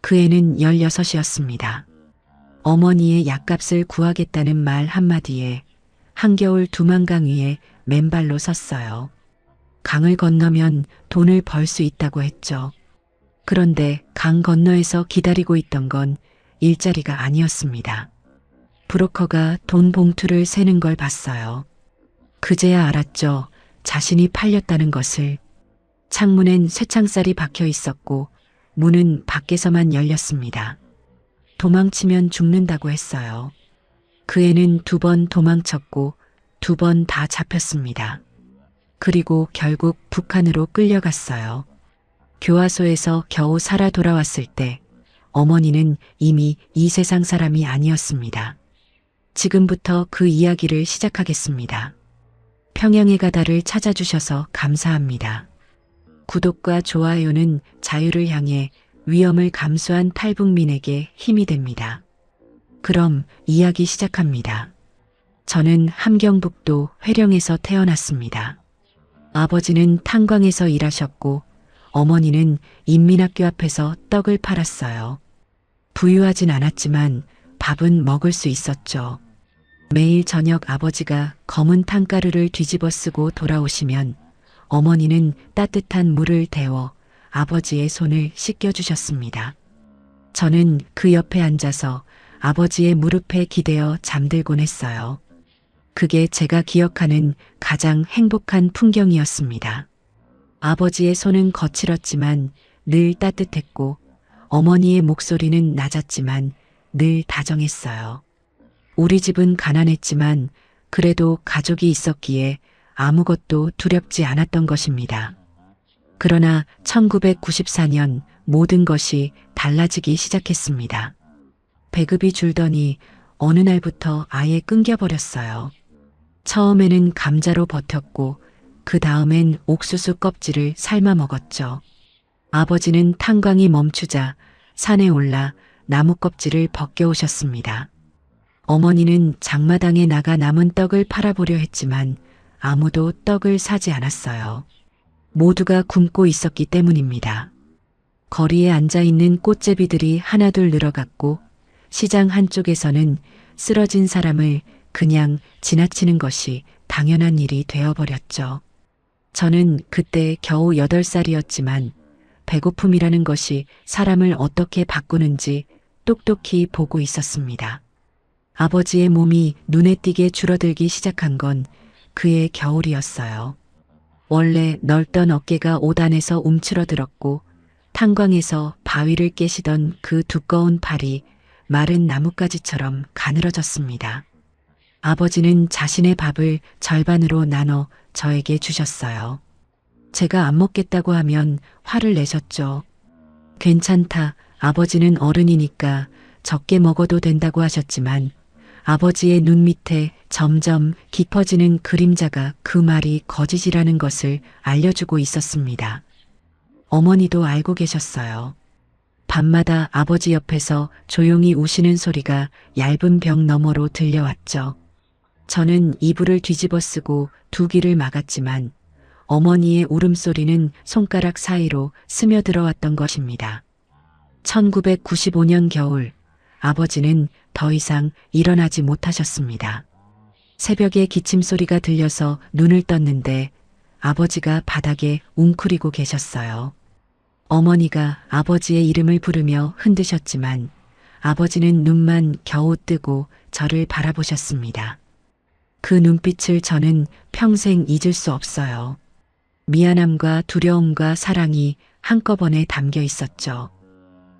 그 애는 16이었습니다. 어머니의 약값을 구하겠다는 말 한마디에 한겨울 두만강 위에 맨발로 섰어요. 강을 건너면 돈을 벌 수 있다고 했죠. 그런데 강 건너에서 기다리고 있던 건 일자리가 아니었습니다. 브로커가 돈 봉투를 세는 걸 봤어요. 그제야 알았죠. 자신이 팔렸다는 것을. 창문엔 쇠창살이 박혀 있었고 문은 밖에서만 열렸습니다. 도망치면 죽는다고 했어요. 그 애는 2번 도망쳤고 2번 다 잡혔습니다. 그리고 결국 북한으로 끌려갔어요. 교화소에서 겨우 살아 돌아왔을 때 어머니는 이미 이 세상 사람이 아니었습니다. 지금부터 그 이야기를 시작하겠습니다. 평양의 가다를 찾아주셔서 감사합니다. 구독과 좋아요는 자유를 향해 위험을 감수한 탈북민에게 힘이 됩니다. 그럼 이야기 시작합니다. 저는 함경북도 회령에서 태어났습니다. 아버지는 탄광에서 일하셨고 어머니는 인민학교 앞에서 떡을 팔았어요. 부유하진 않았지만 밥은 먹을 수 있었죠. 매일 저녁 아버지가 검은 탕가루를 뒤집어 쓰고 돌아오시면 어머니는 따뜻한 물을 데워 아버지의 손을 씻겨주셨습니다. 저는 그 옆에 앉아서 아버지의 무릎에 기대어 잠들곤 했어요. 그게 제가 기억하는 가장 행복한 풍경이었습니다. 아버지의 손은 거칠었지만 늘 따뜻했고 어머니의 목소리는 낮았지만 늘 다정했어요. 우리 집은 가난했지만 그래도 가족이 있었기에 아무것도 두렵지 않았던 것입니다. 그러나 1994년 모든 것이 달라지기 시작했습니다. 배급이 줄더니 어느 날부터 아예 끊겨버렸어요. 처음에는 감자로 버텼고 그 다음엔 옥수수 껍질을 삶아 먹었죠. 아버지는 탄광이 멈추자 산에 올라 나무 껍질을 벗겨오셨습니다. 어머니는 장마당에 나가 남은 떡을 팔아보려 했지만 아무도 떡을 사지 않았어요. 모두가 굶고 있었기 때문입니다. 거리에 앉아있는 꽃제비들이 하나둘 늘어갔고 시장 한쪽에서는 쓰러진 사람을 그냥 지나치는 것이 당연한 일이 되어버렸죠. 저는 그때 겨우 8살이었지만 배고픔이라는 것이 사람을 어떻게 바꾸는지 똑똑히 보고 있었습니다. 아버지의 몸이 눈에 띄게 줄어들기 시작한 건 그해 겨울이었어요. 원래 넓던 어깨가 오단에서 움츠러들었고 탄광에서 바위를 깨시던 그 두꺼운 팔이 마른 나뭇가지처럼 가늘어졌습니다. 아버지는 자신의 밥을 절반으로 나눠 저에게 주셨어요. 제가 안 먹겠다고 하면 화를 내셨죠. 괜찮다. 아버지는 어른이니까 적게 먹어도 된다고 하셨지만 아버지의 눈 밑에 점점 깊어지는 그림자가 그 말이 거짓이라는 것을 알려주고 있었습니다. 어머니도 알고 계셨어요. 밤마다 아버지 옆에서 조용히 우시는 소리가 얇은 벽 너머로 들려왔죠. 저는 이불을 뒤집어 쓰고 두 귀를 막았지만 어머니의 울음소리는 손가락 사이로 스며들어왔던 것입니다. 1995년 겨울 아버지는 더 이상 일어나지 못하셨습니다. 새벽에 기침소리가 들려서 눈을 떴는데 아버지가 바닥에 웅크리고 계셨어요. 어머니가 아버지의 이름을 부르며 흔드셨지만 아버지는 눈만 겨우 뜨고 저를 바라보셨습니다. 그 눈빛을 저는 평생 잊을 수 없어요. 미안함과 두려움과 사랑이 한꺼번에 담겨 있었죠.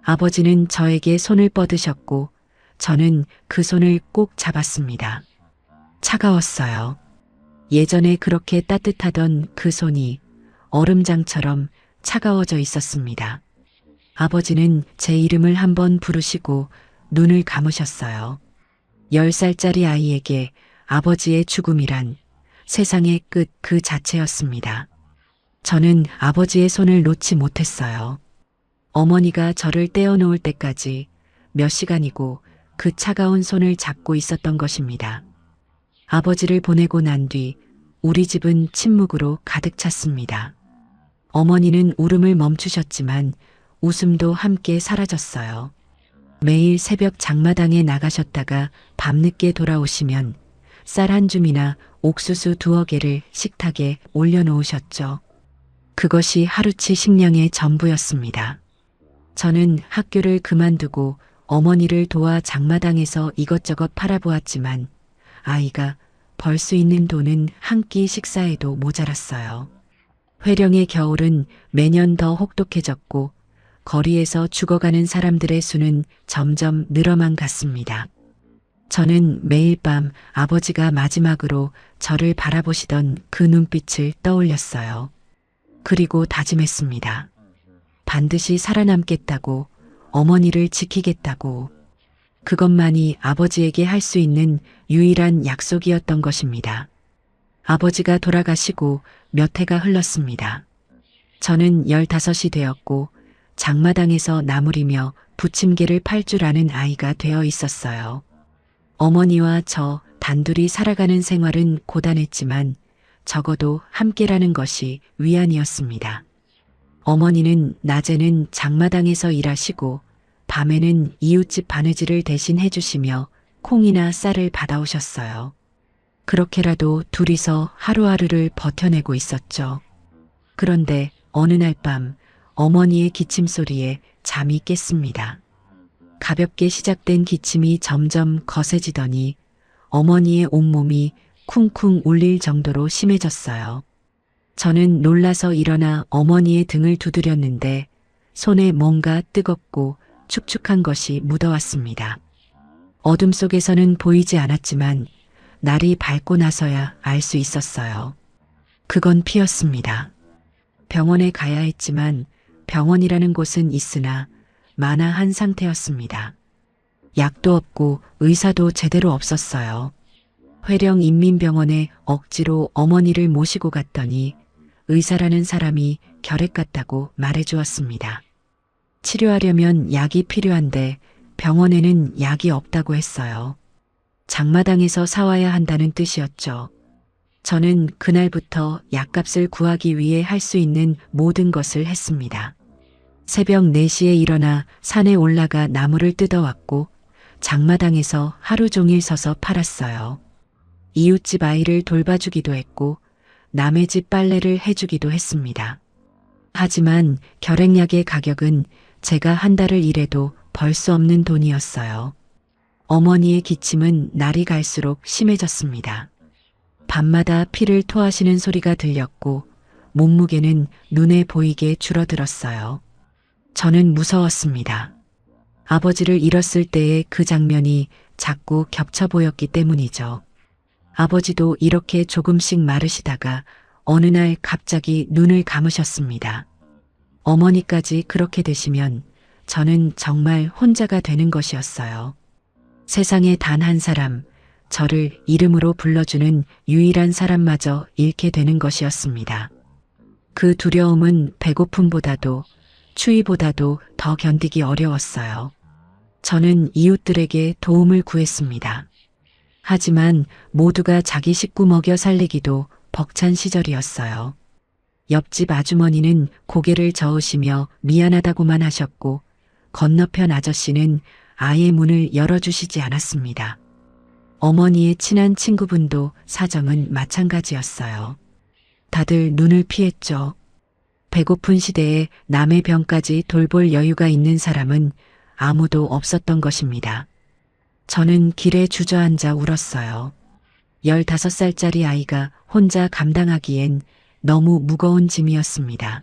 아버지는 저에게 손을 뻗으셨고 저는 그 손을 꼭 잡았습니다. 차가웠어요. 예전에 그렇게 따뜻하던 그 손이 얼음장처럼 차가워져 있었습니다. 아버지는 제 이름을 한번 부르시고 눈을 감으셨어요. 10살짜리 아이에게 아버지의 죽음이란 세상의 끝 그 자체였습니다. 저는 아버지의 손을 놓지 못했어요. 어머니가 저를 떼어놓을 때까지 몇 시간이고 그 차가운 손을 잡고 있었던 것입니다. 아버지를 보내고 난 뒤 우리 집은 침묵으로 가득 찼습니다. 어머니는 울음을 멈추셨지만 웃음도 함께 사라졌어요. 매일 새벽 장마당에 나가셨다가 밤늦게 돌아오시면 쌀 한 줌이나 옥수수 두어 개를 식탁에 올려놓으셨죠. 그것이 하루치 식량의 전부였습니다. 저는 학교를 그만두고 어머니를 도와 장마당에서 이것저것 팔아보았지만 아이가 벌 수 있는 돈은 한 끼 식사에도 모자랐어요. 회령의 겨울은 매년 더 혹독해졌고 거리에서 죽어가는 사람들의 수는 점점 늘어만 갔습니다. 저는 매일 밤 아버지가 마지막으로 저를 바라보시던 그 눈빛을 떠올렸어요. 그리고 다짐했습니다. 반드시 살아남겠다고, 어머니를 지키겠다고. 그것만이 아버지에게 할 수 있는 유일한 약속이었던 것입니다. 아버지가 돌아가시고 몇 해가 흘렀습니다. 저는 15이 되었고 장마당에서 나무리며 부침개를 팔 줄 아는 아이가 되어 있었어요. 어머니와 저 단둘이 살아가는 생활은 고단했지만 적어도 함께라는 것이 위안이었습니다. 어머니는 낮에는 장마당에서 일하시고 밤에는 이웃집 바느질을 대신 해주시며 콩이나 쌀을 받아오셨어요. 그렇게라도 둘이서 하루하루를 버텨내고 있었죠. 그런데 어느 날 밤 어머니의 기침 소리에 잠이 깼습니다. 가볍게 시작된 기침이 점점 거세지더니 어머니의 온몸이 쿵쿵 울릴 정도로 심해졌어요. 저는 놀라서 일어나 어머니의 등을 두드렸는데 손에 뭔가 뜨겁고 축축한 것이 묻어왔습니다. 어둠 속에서는 보이지 않았지만 날이 밝고 나서야 알 수 있었어요. 그건 피였습니다. 병원에 가야 했지만 병원이라는 곳은 있으나 만화한 상태였습니다. 약도 없고 의사도 제대로 없었어요. 회령 인민병원에 억지로 어머니를 모시고 갔더니 의사라는 사람이 결핵 같다고 말해주었습니다. 치료하려면 약이 필요한데 병원에는 약이 없다고 했어요. 장마당에서 사와야 한다는 뜻이었죠. 저는 그날부터 약값을 구하기 위해 할 수 있는 모든 것을 했습니다. 새벽 4시에 일어나 산에 올라가 나무를 뜯어왔고 장마당에서 하루 종일 서서 팔았어요. 이웃집 아이를 돌봐주기도 했고 남의 집 빨래를 해주기도 했습니다. 하지만 결핵약의 가격은 제가 한 달을 일해도 벌 수 없는 돈이었어요. 어머니의 기침은 날이 갈수록 심해졌습니다. 밤마다 피를 토하시는 소리가 들렸고 몸무게는 눈에 보이게 줄어들었어요. 저는 무서웠습니다. 아버지를 잃었을 때의 그 장면이 자꾸 겹쳐 보였기 때문이죠. 아버지도 이렇게 조금씩 마르시다가 어느 날 갑자기 눈을 감으셨습니다. 어머니까지 그렇게 되시면 저는 정말 혼자가 되는 것이었어요. 세상에 단 한 사람, 저를 이름으로 불러주는 유일한 사람마저 잃게 되는 것이었습니다. 그 두려움은 배고픔보다도 추위보다도 더 견디기 어려웠어요. 저는 이웃들에게 도움을 구했습니다. 하지만 모두가 자기 식구 먹여 살리기도 벅찬 시절이었어요. 옆집 아주머니는 고개를 저으시며 미안하다고만 하셨고 건너편 아저씨는 아예 문을 열어주시지 않았습니다. 어머니의 친한 친구분도 사정은 마찬가지였어요. 다들 눈을 피했죠. 배고픈 시대에 남의 병까지 돌볼 여유가 있는 사람은 아무도 없었던 것입니다. 저는 길에 주저앉아 울었어요. 15살짜리 아이가 혼자 감당하기엔 너무 무거운 짐이었습니다.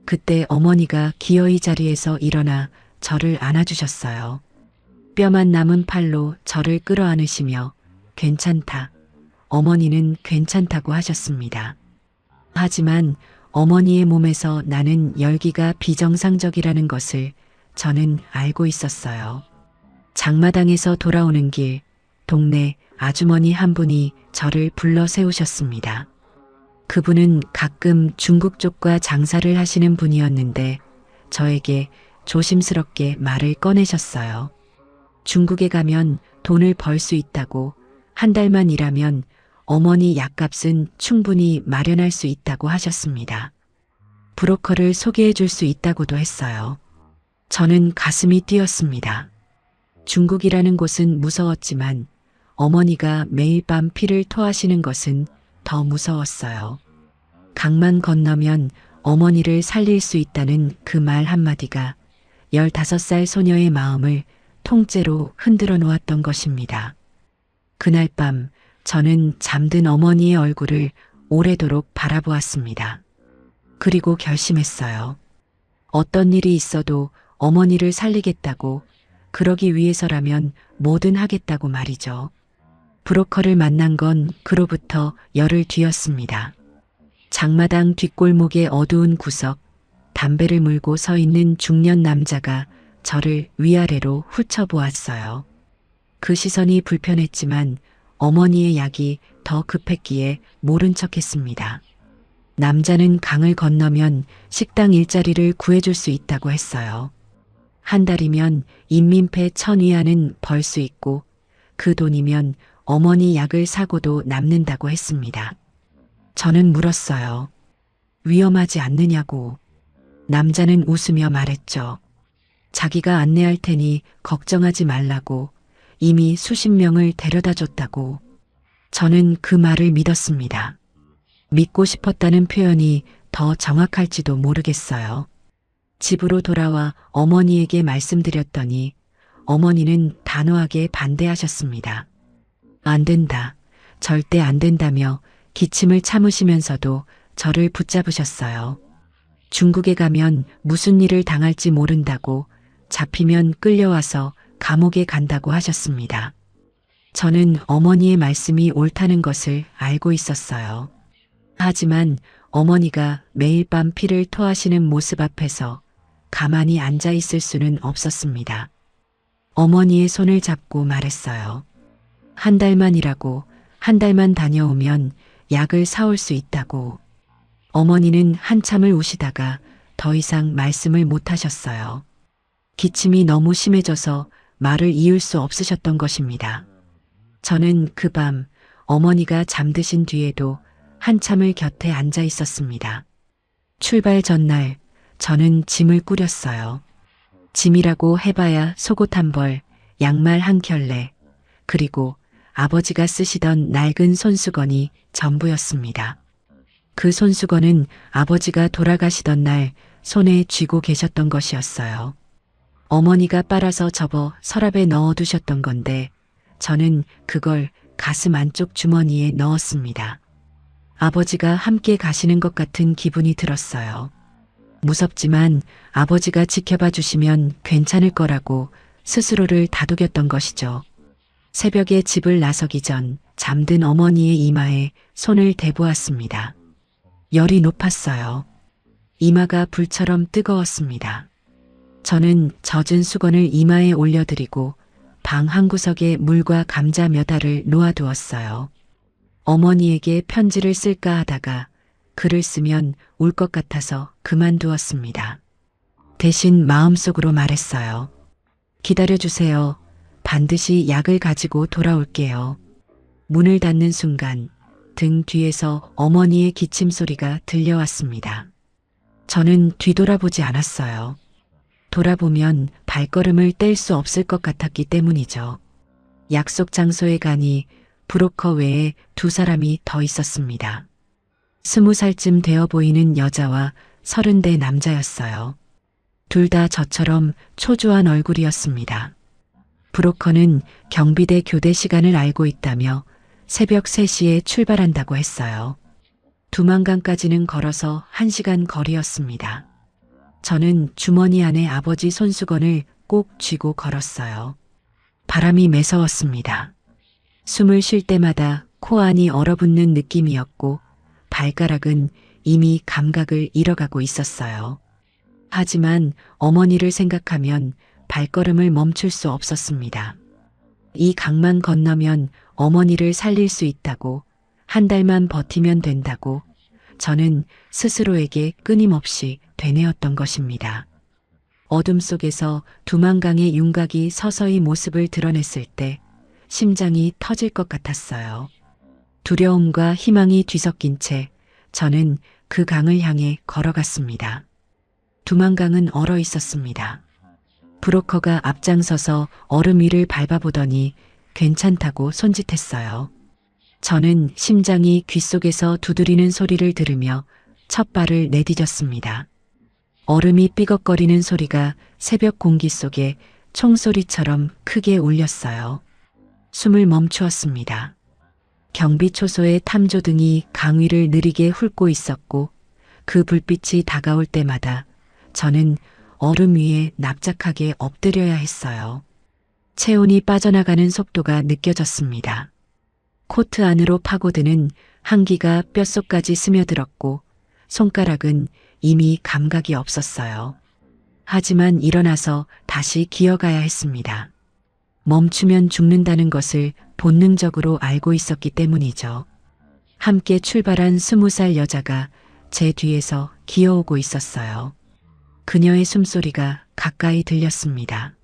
그때 어머니가 기어이 자리에서 일어나 저를 안아주셨어요. 뼈만 남은 팔로 저를 끌어안으시며 괜찮다. 어머니는 괜찮다고 하셨습니다. 하지만 어머니의 몸에서 나는 열기가 비정상적이라는 것을 저는 알고 있었어요. 장마당에서 돌아오는 길, 동네 아주머니 한 분이 저를 불러 세우셨습니다. 그분은 가끔 중국 쪽과 장사를 하시는 분이었는데 저에게 조심스럽게 말을 꺼내셨어요. 중국에 가면 돈을 벌 수 있다고, 한 달만 일하면 어머니 약값은 충분히 마련할 수 있다고 하셨습니다. 브로커를 소개해 줄 수 있다고도 했어요. 저는 가슴이 뛰었습니다. 중국이라는 곳은 무서웠지만 어머니가 매일 밤 피를 토하시는 것은 더 무서웠어요. 강만 건너면 어머니를 살릴 수 있다는 그 말 한마디가 15살 소녀의 마음을 통째로 흔들어 놓았던 것입니다. 그날 밤 저는 잠든 어머니의 얼굴을 오래도록 바라보았습니다. 그리고 결심했어요. 어떤 일이 있어도 어머니를 살리겠다고, 그러기 위해서라면 뭐든 하겠다고 말이죠. 브로커를 만난 건 그로부터 열흘 뒤였습니다. 장마당 뒷골목의 어두운 구석, 담배를 물고 서 있는 중년 남자가 저를 위아래로 훑어보았어요. 그 시선이 불편했지만 어머니의 약이 더 급했기에 모른 척했습니다. 남자는 강을 건너면 식당 일자리를 구해줄 수 있다고 했어요. 한 달이면 인민폐 1000위안은 벌 수 있고 그 돈이면 어머니 약을 사고도 남는다고 했습니다. 저는 물었어요. 위험하지 않느냐고. 남자는 웃으며 말했죠. 자기가 안내할 테니 걱정하지 말라고, 이미 수십 명을 데려다 줬다고. 저는 그 말을 믿었습니다. 믿고 싶었다는 표현이 더 정확할지도 모르겠어요. 집으로 돌아와 어머니에게 말씀드렸더니 어머니는 단호하게 반대하셨습니다. 안 된다, 절대 안 된다며 기침을 참으시면서도 저를 붙잡으셨어요. 중국에 가면 무슨 일을 당할지 모른다고, 잡히면 끌려와서 감옥에 간다고 하셨습니다. 저는 어머니의 말씀이 옳다는 것을 알고 있었어요. 하지만 어머니가 매일 밤 피를 토하시는 모습 앞에서 가만히 앉아 있을 수는 없었습니다. 어머니의 손을 잡고 말했어요. 한 달만 일하고 한 달만 다녀오면 약을 사올 수 있다고. 어머니는 한참을 우시다가 더 이상 말씀을 못 하셨어요. 기침이 너무 심해져서 말을 이을 수 없으셨던 것입니다. 저는 그 밤 어머니가 잠드신 뒤에도 한참을 곁에 앉아 있었습니다. 출발 전날 저는 짐을 꾸렸어요. 짐이라고 해봐야 속옷 한 벌, 양말 한 켤레, 그리고 아버지가 쓰시던 낡은 손수건이 전부였습니다. 그 손수건은 아버지가 돌아가시던 날 손에 쥐고 계셨던 것이었어요. 어머니가 빨아서 접어 서랍에 넣어두셨던 건데 저는 그걸 가슴 안쪽 주머니에 넣었습니다. 아버지가 함께 가시는 것 같은 기분이 들었어요. 무섭지만 아버지가 지켜봐 주시면 괜찮을 거라고 스스로를 다독였던 것이죠. 새벽에 집을 나서기 전 잠든 어머니의 이마에 손을 대보았습니다. 열이 높았어요. 이마가 불처럼 뜨거웠습니다. 저는 젖은 수건을 이마에 올려드리고 방 한구석에 물과 감자 몇 알을 놓아두었어요. 어머니에게 편지를 쓸까 하다가 글을 쓰면 울 것 같아서 그만두었습니다. 대신 마음속으로 말했어요. 기다려주세요. 반드시 약을 가지고 돌아올게요. 문을 닫는 순간 등 뒤에서 어머니의 기침 소리가 들려왔습니다. 저는 뒤돌아보지 않았어요. 돌아보면 발걸음을 뗄 수 없을 것 같았기 때문이죠. 약속 장소에 가니 브로커 외에 2사람이 더 있었습니다. 20살쯤 되어 보이는 여자와 30대 남자였어요. 둘 다 저처럼 초조한 얼굴이었습니다. 브로커는 경비대 교대 시간을 알고 있다며 새벽 3시에 출발한다고 했어요. 두만강까지는 걸어서 1시간 거리였습니다. 저는 주머니 안에 아버지 손수건을 꼭 쥐고 걸었어요. 바람이 매서웠습니다. 숨을 쉴 때마다 코 안이 얼어붙는 느낌이었고 발가락은 이미 감각을 잃어가고 있었어요. 하지만 어머니를 생각하면 발걸음을 멈출 수 없었습니다. 이 강만 건너면 어머니를 살릴 수 있다고, 한 달만 버티면 된다고 저는 스스로에게 끊임없이 되뇌었던 것입니다. 어둠 속에서 두만강의 윤곽이 서서히 모습을 드러냈을 때 심장이 터질 것 같았어요. 두려움과 희망이 뒤섞인 채 저는 그 강을 향해 걸어갔습니다. 두만강은 얼어 있었습니다. 브로커가 앞장서서 얼음 위를 밟아보더니 괜찮다고 손짓했어요. 저는 심장이 귓속에서 두드리는 소리를 들으며 첫 발을 내디뎠습니다. 얼음이 삐걱거리는 소리가 새벽 공기 속에 총소리처럼 크게 울렸어요. 숨을 멈추었습니다. 경비 초소의 탐조등이 강 위를 느리게 훑고 있었고 그 불빛이 다가올 때마다 저는 얼음 위에 납작하게 엎드려야 했어요. 체온이 빠져나가는 속도가 느껴졌습니다. 코트 안으로 파고드는 한기가 뼛속까지 스며들었고 손가락은 이미 감각이 없었어요. 하지만 일어나서 다시 기어가야 했습니다. 멈추면 죽는다는 것을 본능적으로 알고 있었기 때문이죠. 함께 출발한 20살 여자가 제 뒤에서 기어오고 있었어요. 그녀의 숨소리가 가까이 들렸습니다.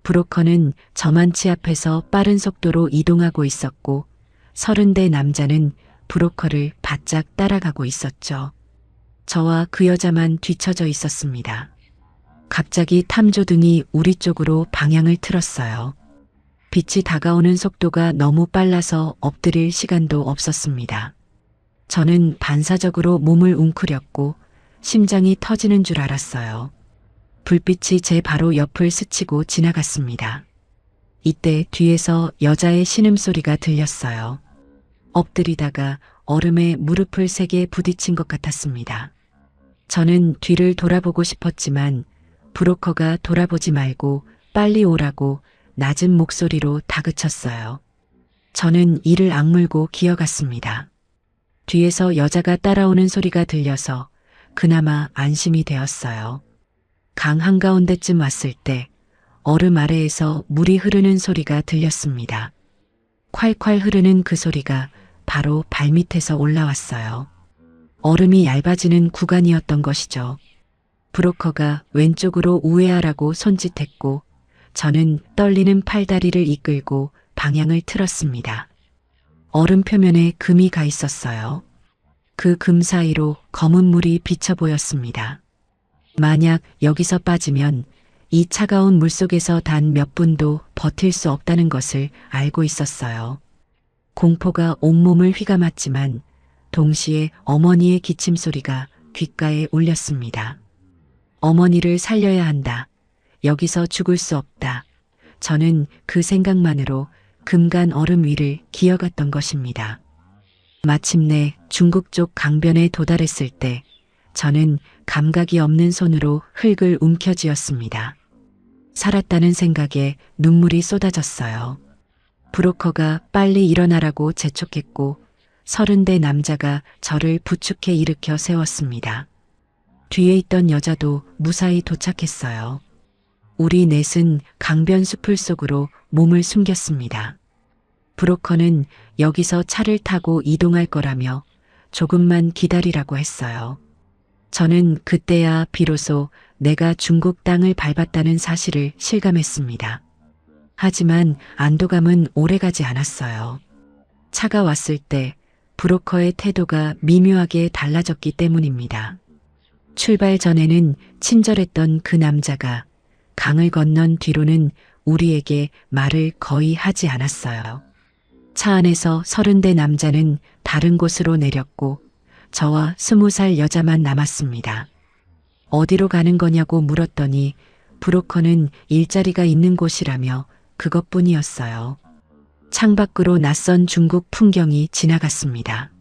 브로커는 저만치 앞에서 빠른 속도로 이동하고 있었고 30대 남자는 브로커를 바짝 따라가고 있었죠. 저와 그 여자만 뒤처져 있었습니다. 갑자기 탐조등이 우리 쪽으로 방향을 틀었어요. 빛이 다가오는 속도가 너무 빨라서 엎드릴 시간도 없었습니다. 저는 반사적으로 몸을 웅크렸고 심장이 터지는 줄 알았어요. 불빛이 제 바로 옆을 스치고 지나갔습니다. 이때 뒤에서 여자의 신음소리가 들렸어요. 엎드리다가 얼음에 무릎을 세게 부딪힌 것 같았습니다. 저는 뒤를 돌아보고 싶었지만 브로커가 돌아보지 말고 빨리 오라고 낮은 목소리로 다그쳤어요. 저는 이를 악물고 기어갔습니다. 뒤에서 여자가 따라오는 소리가 들려서 그나마 안심이 되었어요. 강 한가운데쯤 왔을 때 얼음 아래에서 물이 흐르는 소리가 들렸습니다. 콸콸 흐르는 그 소리가 바로 발밑에서 올라왔어요. 얼음이 얇아지는 구간이었던 것이죠. 브로커가 왼쪽으로 우회하라고 손짓했고 저는 떨리는 팔다리를 이끌고 방향을 틀었습니다. 얼음 표면에 금이 가 있었어요. 그 금 사이로 검은 물이 비쳐 보였습니다. 만약 여기서 빠지면 이 차가운 물속에서 단 몇 분도 버틸 수 없다는 것을 알고 있었어요. 공포가 온몸을 휘감았지만 동시에 어머니의 기침 소리가 귓가에 울렸습니다. 어머니를 살려야 한다. 여기서 죽을 수 없다. 저는 그 생각만으로 금간 얼음 위를 기어갔던 것입니다. 마침내 중국 쪽 강변에 도달했을 때 저는 감각이 없는 손으로 흙을 움켜쥐었습니다. 살았다는 생각에 눈물이 쏟아졌어요. 브로커가 빨리 일어나라고 재촉했고 30대 남자가 저를 부축해 일으켜 세웠습니다. 뒤에 있던 여자도 무사히 도착했어요. 우리 넷은 강변 숲을 속으로 몸을 숨겼습니다. 브로커는 여기서 차를 타고 이동할 거라며 조금만 기다리라고 했어요. 저는 그때야 비로소 내가 중국 땅을 밟았다는 사실을 실감했습니다. 하지만 안도감은 오래가지 않았어요. 차가 왔을 때 브로커의 태도가 미묘하게 달라졌기 때문입니다. 출발 전에는 친절했던 그 남자가 강을 건넌 뒤로는 우리에게 말을 거의 하지 않았어요. 차 안에서 30대 남자는 다른 곳으로 내렸고 저와 20살 여자만 남았습니다. 어디로 가는 거냐고 물었더니 브로커는 일자리가 있는 곳이라며 그것뿐이었어요. 창밖으로 낯선 중국 풍경이 지나갔습니다.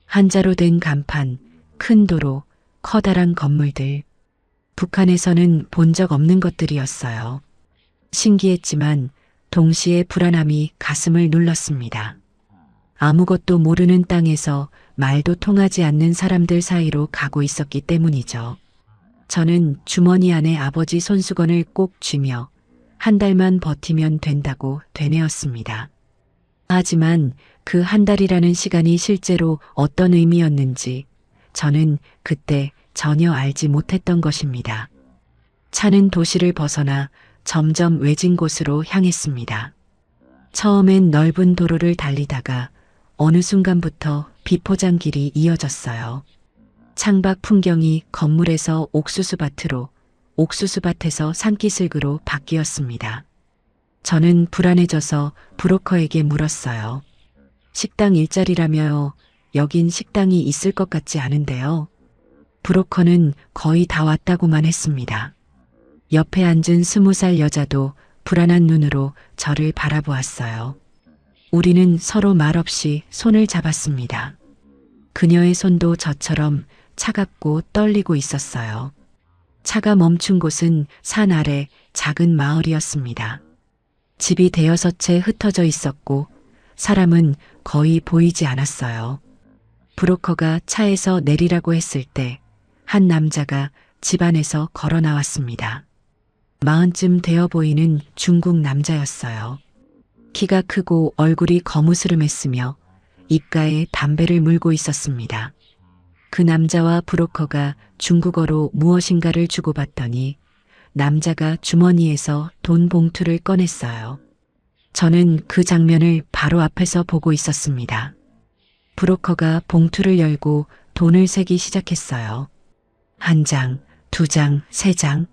한자로 된 간판, 큰 도로, 커다란 건물들. 북한에서는 본 적 없는 것들이었어요. 신기했지만 동시에 불안함이 가슴을 눌렀습니다. 아무것도 모르는 땅에서 말도 통하지 않는 사람들 사이로 가고 있었기 때문이죠. 저는 주머니 안에 아버지 손수건을 꼭 쥐며 한 달만 버티면 된다고 되뇌었습니다. 하지만 그 한 달이라는 시간이 실제로 어떤 의미였는지 저는 그때 전혀 알지 못했던 것입니다. 차는 도시를 벗어나 점점 외진 곳으로 향했습니다. 처음엔 넓은 도로를 달리다가 어느 순간부터 비포장 길이 이어졌어요. 창밖 풍경이 건물에서 옥수수밭으로, 옥수수밭에서 산기슭으로 바뀌었습니다. 저는 불안해져서 브로커에게 물었어요. 식당 일자리라며요. 여긴 식당이 있을 것 같지 않은데요. 브로커는 거의 다 왔다고만 했습니다. 옆에 앉은 20살 여자도 불안한 눈으로 저를 바라보았어요. 우리는 서로 말없이 손을 잡았습니다. 그녀의 손도 저처럼 차갑고 떨리고 있었어요. 차가 멈춘 곳은 산 아래 작은 마을이었습니다. 집이 대여섯 채 흩어져 있었고 사람은 거의 보이지 않았어요. 브로커가 차에서 내리라고 했을 때 한 남자가 집 안에서 걸어 나왔습니다. 40쯤 되어 보이는 중국 남자였어요. 키가 크고 얼굴이 거무스름했으며 입가에 담배를 물고 있었습니다. 그 남자와 브로커가 중국어로 무엇인가를 주고받더니 남자가 주머니에서 돈 봉투를 꺼냈어요. 저는 그 장면을 바로 앞에서 보고 있었습니다. 브로커가 봉투를 열고 돈을 세기 시작했어요. 1장, 2장, 3장.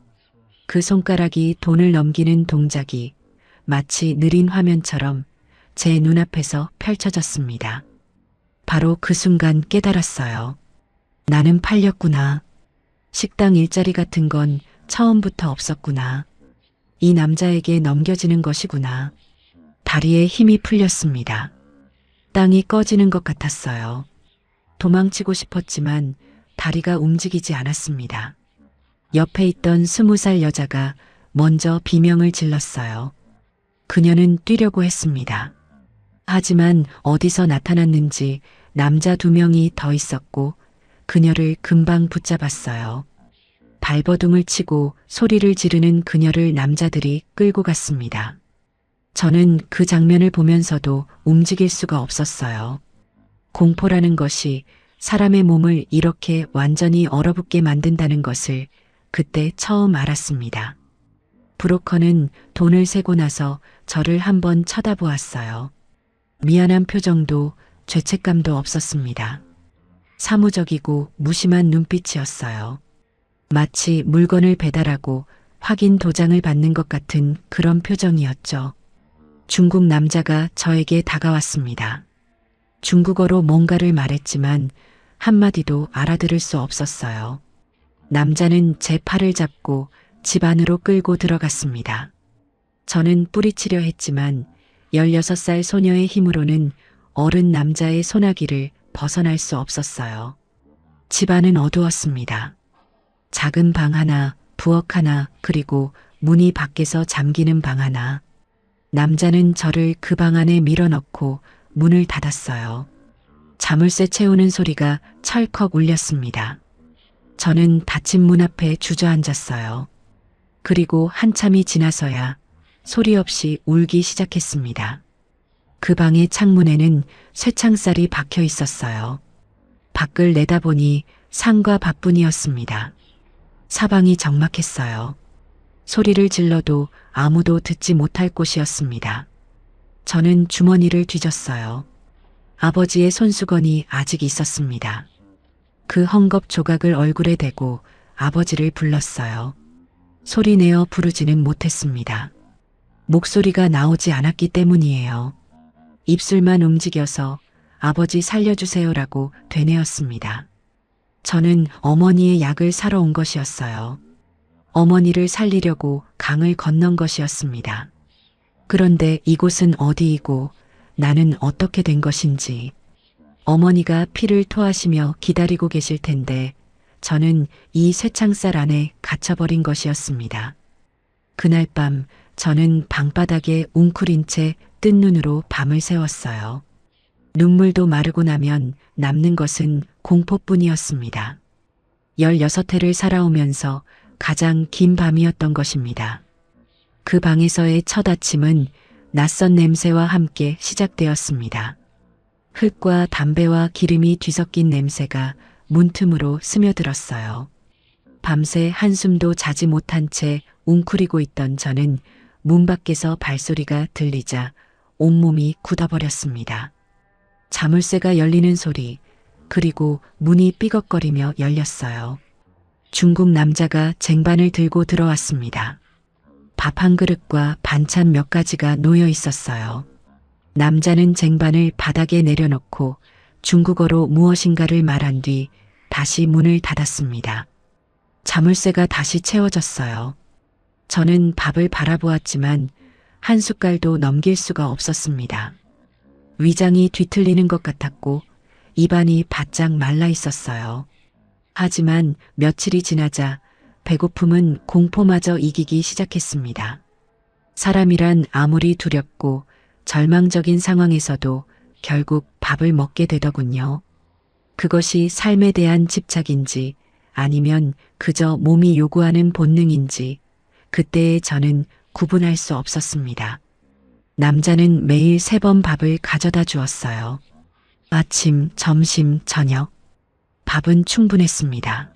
그 손가락이 돈을 넘기는 동작이 마치 느린 화면처럼 제 눈앞에서 펼쳐졌습니다. 바로 그 순간 깨달았어요. 나는 팔렸구나. 식당 일자리 같은 건 처음부터 없었구나. 이 남자에게 넘겨지는 것이구나. 다리에 힘이 풀렸습니다. 땅이 꺼지는 것 같았어요. 도망치고 싶었지만 다리가 움직이지 않았습니다. 옆에 있던 20살 여자가 먼저 비명을 질렀어요. 그녀는 뛰려고 했습니다. 하지만 어디서 나타났는지 남자 2명이 더 있었고 그녀를 금방 붙잡았어요. 발버둥을 치고 소리를 지르는 그녀를 남자들이 끌고 갔습니다. 저는 그 장면을 보면서도 움직일 수가 없었어요. 공포라는 것이 사람의 몸을 이렇게 완전히 얼어붙게 만든다는 것을 그때 처음 알았습니다. 브로커는 돈을 세고 나서 저를 한번 쳐다보았어요. 미안한 표정도 죄책감도 없었습니다. 사무적이고 무심한 눈빛이었어요. 마치 물건을 배달하고 확인 도장을 받는 것 같은 그런 표정이었죠. 중국 남자가 저에게 다가왔습니다. 중국어로 뭔가를 말했지만 한마디도 알아들을 수 없었어요. 남자는 제 팔을 잡고 집 안으로 끌고 들어갔습니다. 저는 뿌리치려 했지만 16살 소녀의 힘으로는 어른 남자의 소나기를 벗어날 수 없었어요. 집 안은 어두웠습니다. 작은 방 하나, 부엌 하나, 그리고 문이 밖에서 잠기는 방 하나. 남자는 저를 그 방 안에 밀어넣고 문을 닫았어요. 자물쇠 채우는 소리가 철컥 울렸습니다. 저는 닫힌 문 앞에 주저앉았어요. 그리고 한참이 지나서야 소리 없이 울기 시작했습니다. 그 방의 창문에는 쇠창살이 박혀 있었어요. 밖을 내다보니 산과 밭뿐이었습니다. 사방이 적막했어요. 소리를 질러도 아무도 듣지 못할 곳이었습니다. 저는 주머니를 뒤졌어요. 아버지의 손수건이 아직 있었습니다. 그 헝겊 조각을 얼굴에 대고 아버지를 불렀어요. 소리내어 부르지는 못했습니다. 목소리가 나오지 않았기 때문이에요. 입술만 움직여서 아버지 살려주세요라고 되뇌었습니다. 저는 어머니의 약을 사러 온 것이었어요. 어머니를 살리려고 강을 건넌 것이었습니다. 그런데 이곳은 어디이고 나는 어떻게 된 것인지. 어머니가 피를 토하시며 기다리고 계실 텐데 저는 이 쇠창살 안에 갇혀버린 것이었습니다. 그날 밤 저는 방바닥에 웅크린 채 뜬 눈으로 밤을 새웠어요. 눈물도 마르고 나면 남는 것은 공포뿐이었습니다. 16회를 살아오면서 가장 긴 밤이었던 것입니다. 그 방에서의 첫 아침은 낯선 냄새와 함께 시작되었습니다. 흙과 담배와 기름이 뒤섞인 냄새가 문틈으로 스며들었어요. 밤새 한숨도 자지 못한 채 웅크리고 있던 저는 문 밖에서 발소리가 들리자 온몸이 굳어버렸습니다. 자물쇠가 열리는 소리, 그리고 문이 삐걱거리며 열렸어요. 중국 남자가 쟁반을 들고 들어왔습니다. 밥 한 그릇과 반찬 몇 가지가 놓여 있었어요. 남자는 쟁반을 바닥에 내려놓고 중국어로 무엇인가를 말한 뒤 다시 문을 닫았습니다. 자물쇠가 다시 채워졌어요. 저는 밥을 바라보았지만 한 숟갈도 넘길 수가 없었습니다. 위장이 뒤틀리는 것 같았고 입안이 바짝 말라 있었어요. 하지만 며칠이 지나자 배고픔은 공포마저 이기기 시작했습니다. 사람이란 아무리 두렵고 절망적인 상황에서도 결국 밥을 먹게 되더군요. 그것이 삶에 대한 집착인지 아니면 그저 몸이 요구하는 본능인지 그때의 저는 구분할 수 없었습니다. 남자는 매일 3번 밥을 가져다 주었어요. 아침, 점심, 저녁. 밥은 충분했습니다.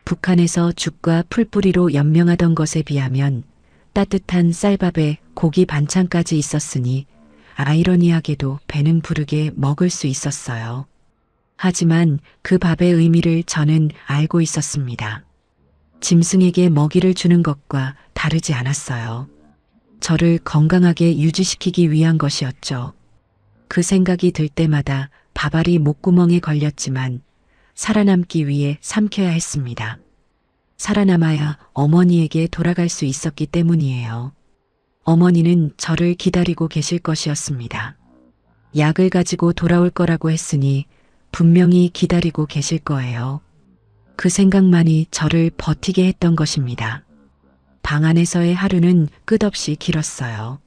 북한에서 죽과 풀뿌리로 연명하던 것에 비하면 따뜻한 쌀밥에 고기 반찬까지 있었으니 아이러니하게도 배는 부르게 먹을 수 있었어요. 하지만 그 밥의 의미를 저는 알고 있었습니다. 짐승에게 먹이를 주는 것과 다르지 않았어요. 저를 건강하게 유지시키기 위한 것이었죠. 그 생각이 들 때마다 밥알이 목구멍에 걸렸지만 살아남기 위해 삼켜야 했습니다. 살아남아야 어머니에게 돌아갈 수 있었기 때문이에요. 어머니는 저를 기다리고 계실 것이었습니다. 약을 가지고 돌아올 거라고 했으니 분명히 기다리고 계실 거예요. 그 생각만이 저를 버티게 했던 것입니다. 방 안에서의 하루는 끝없이 길었어요.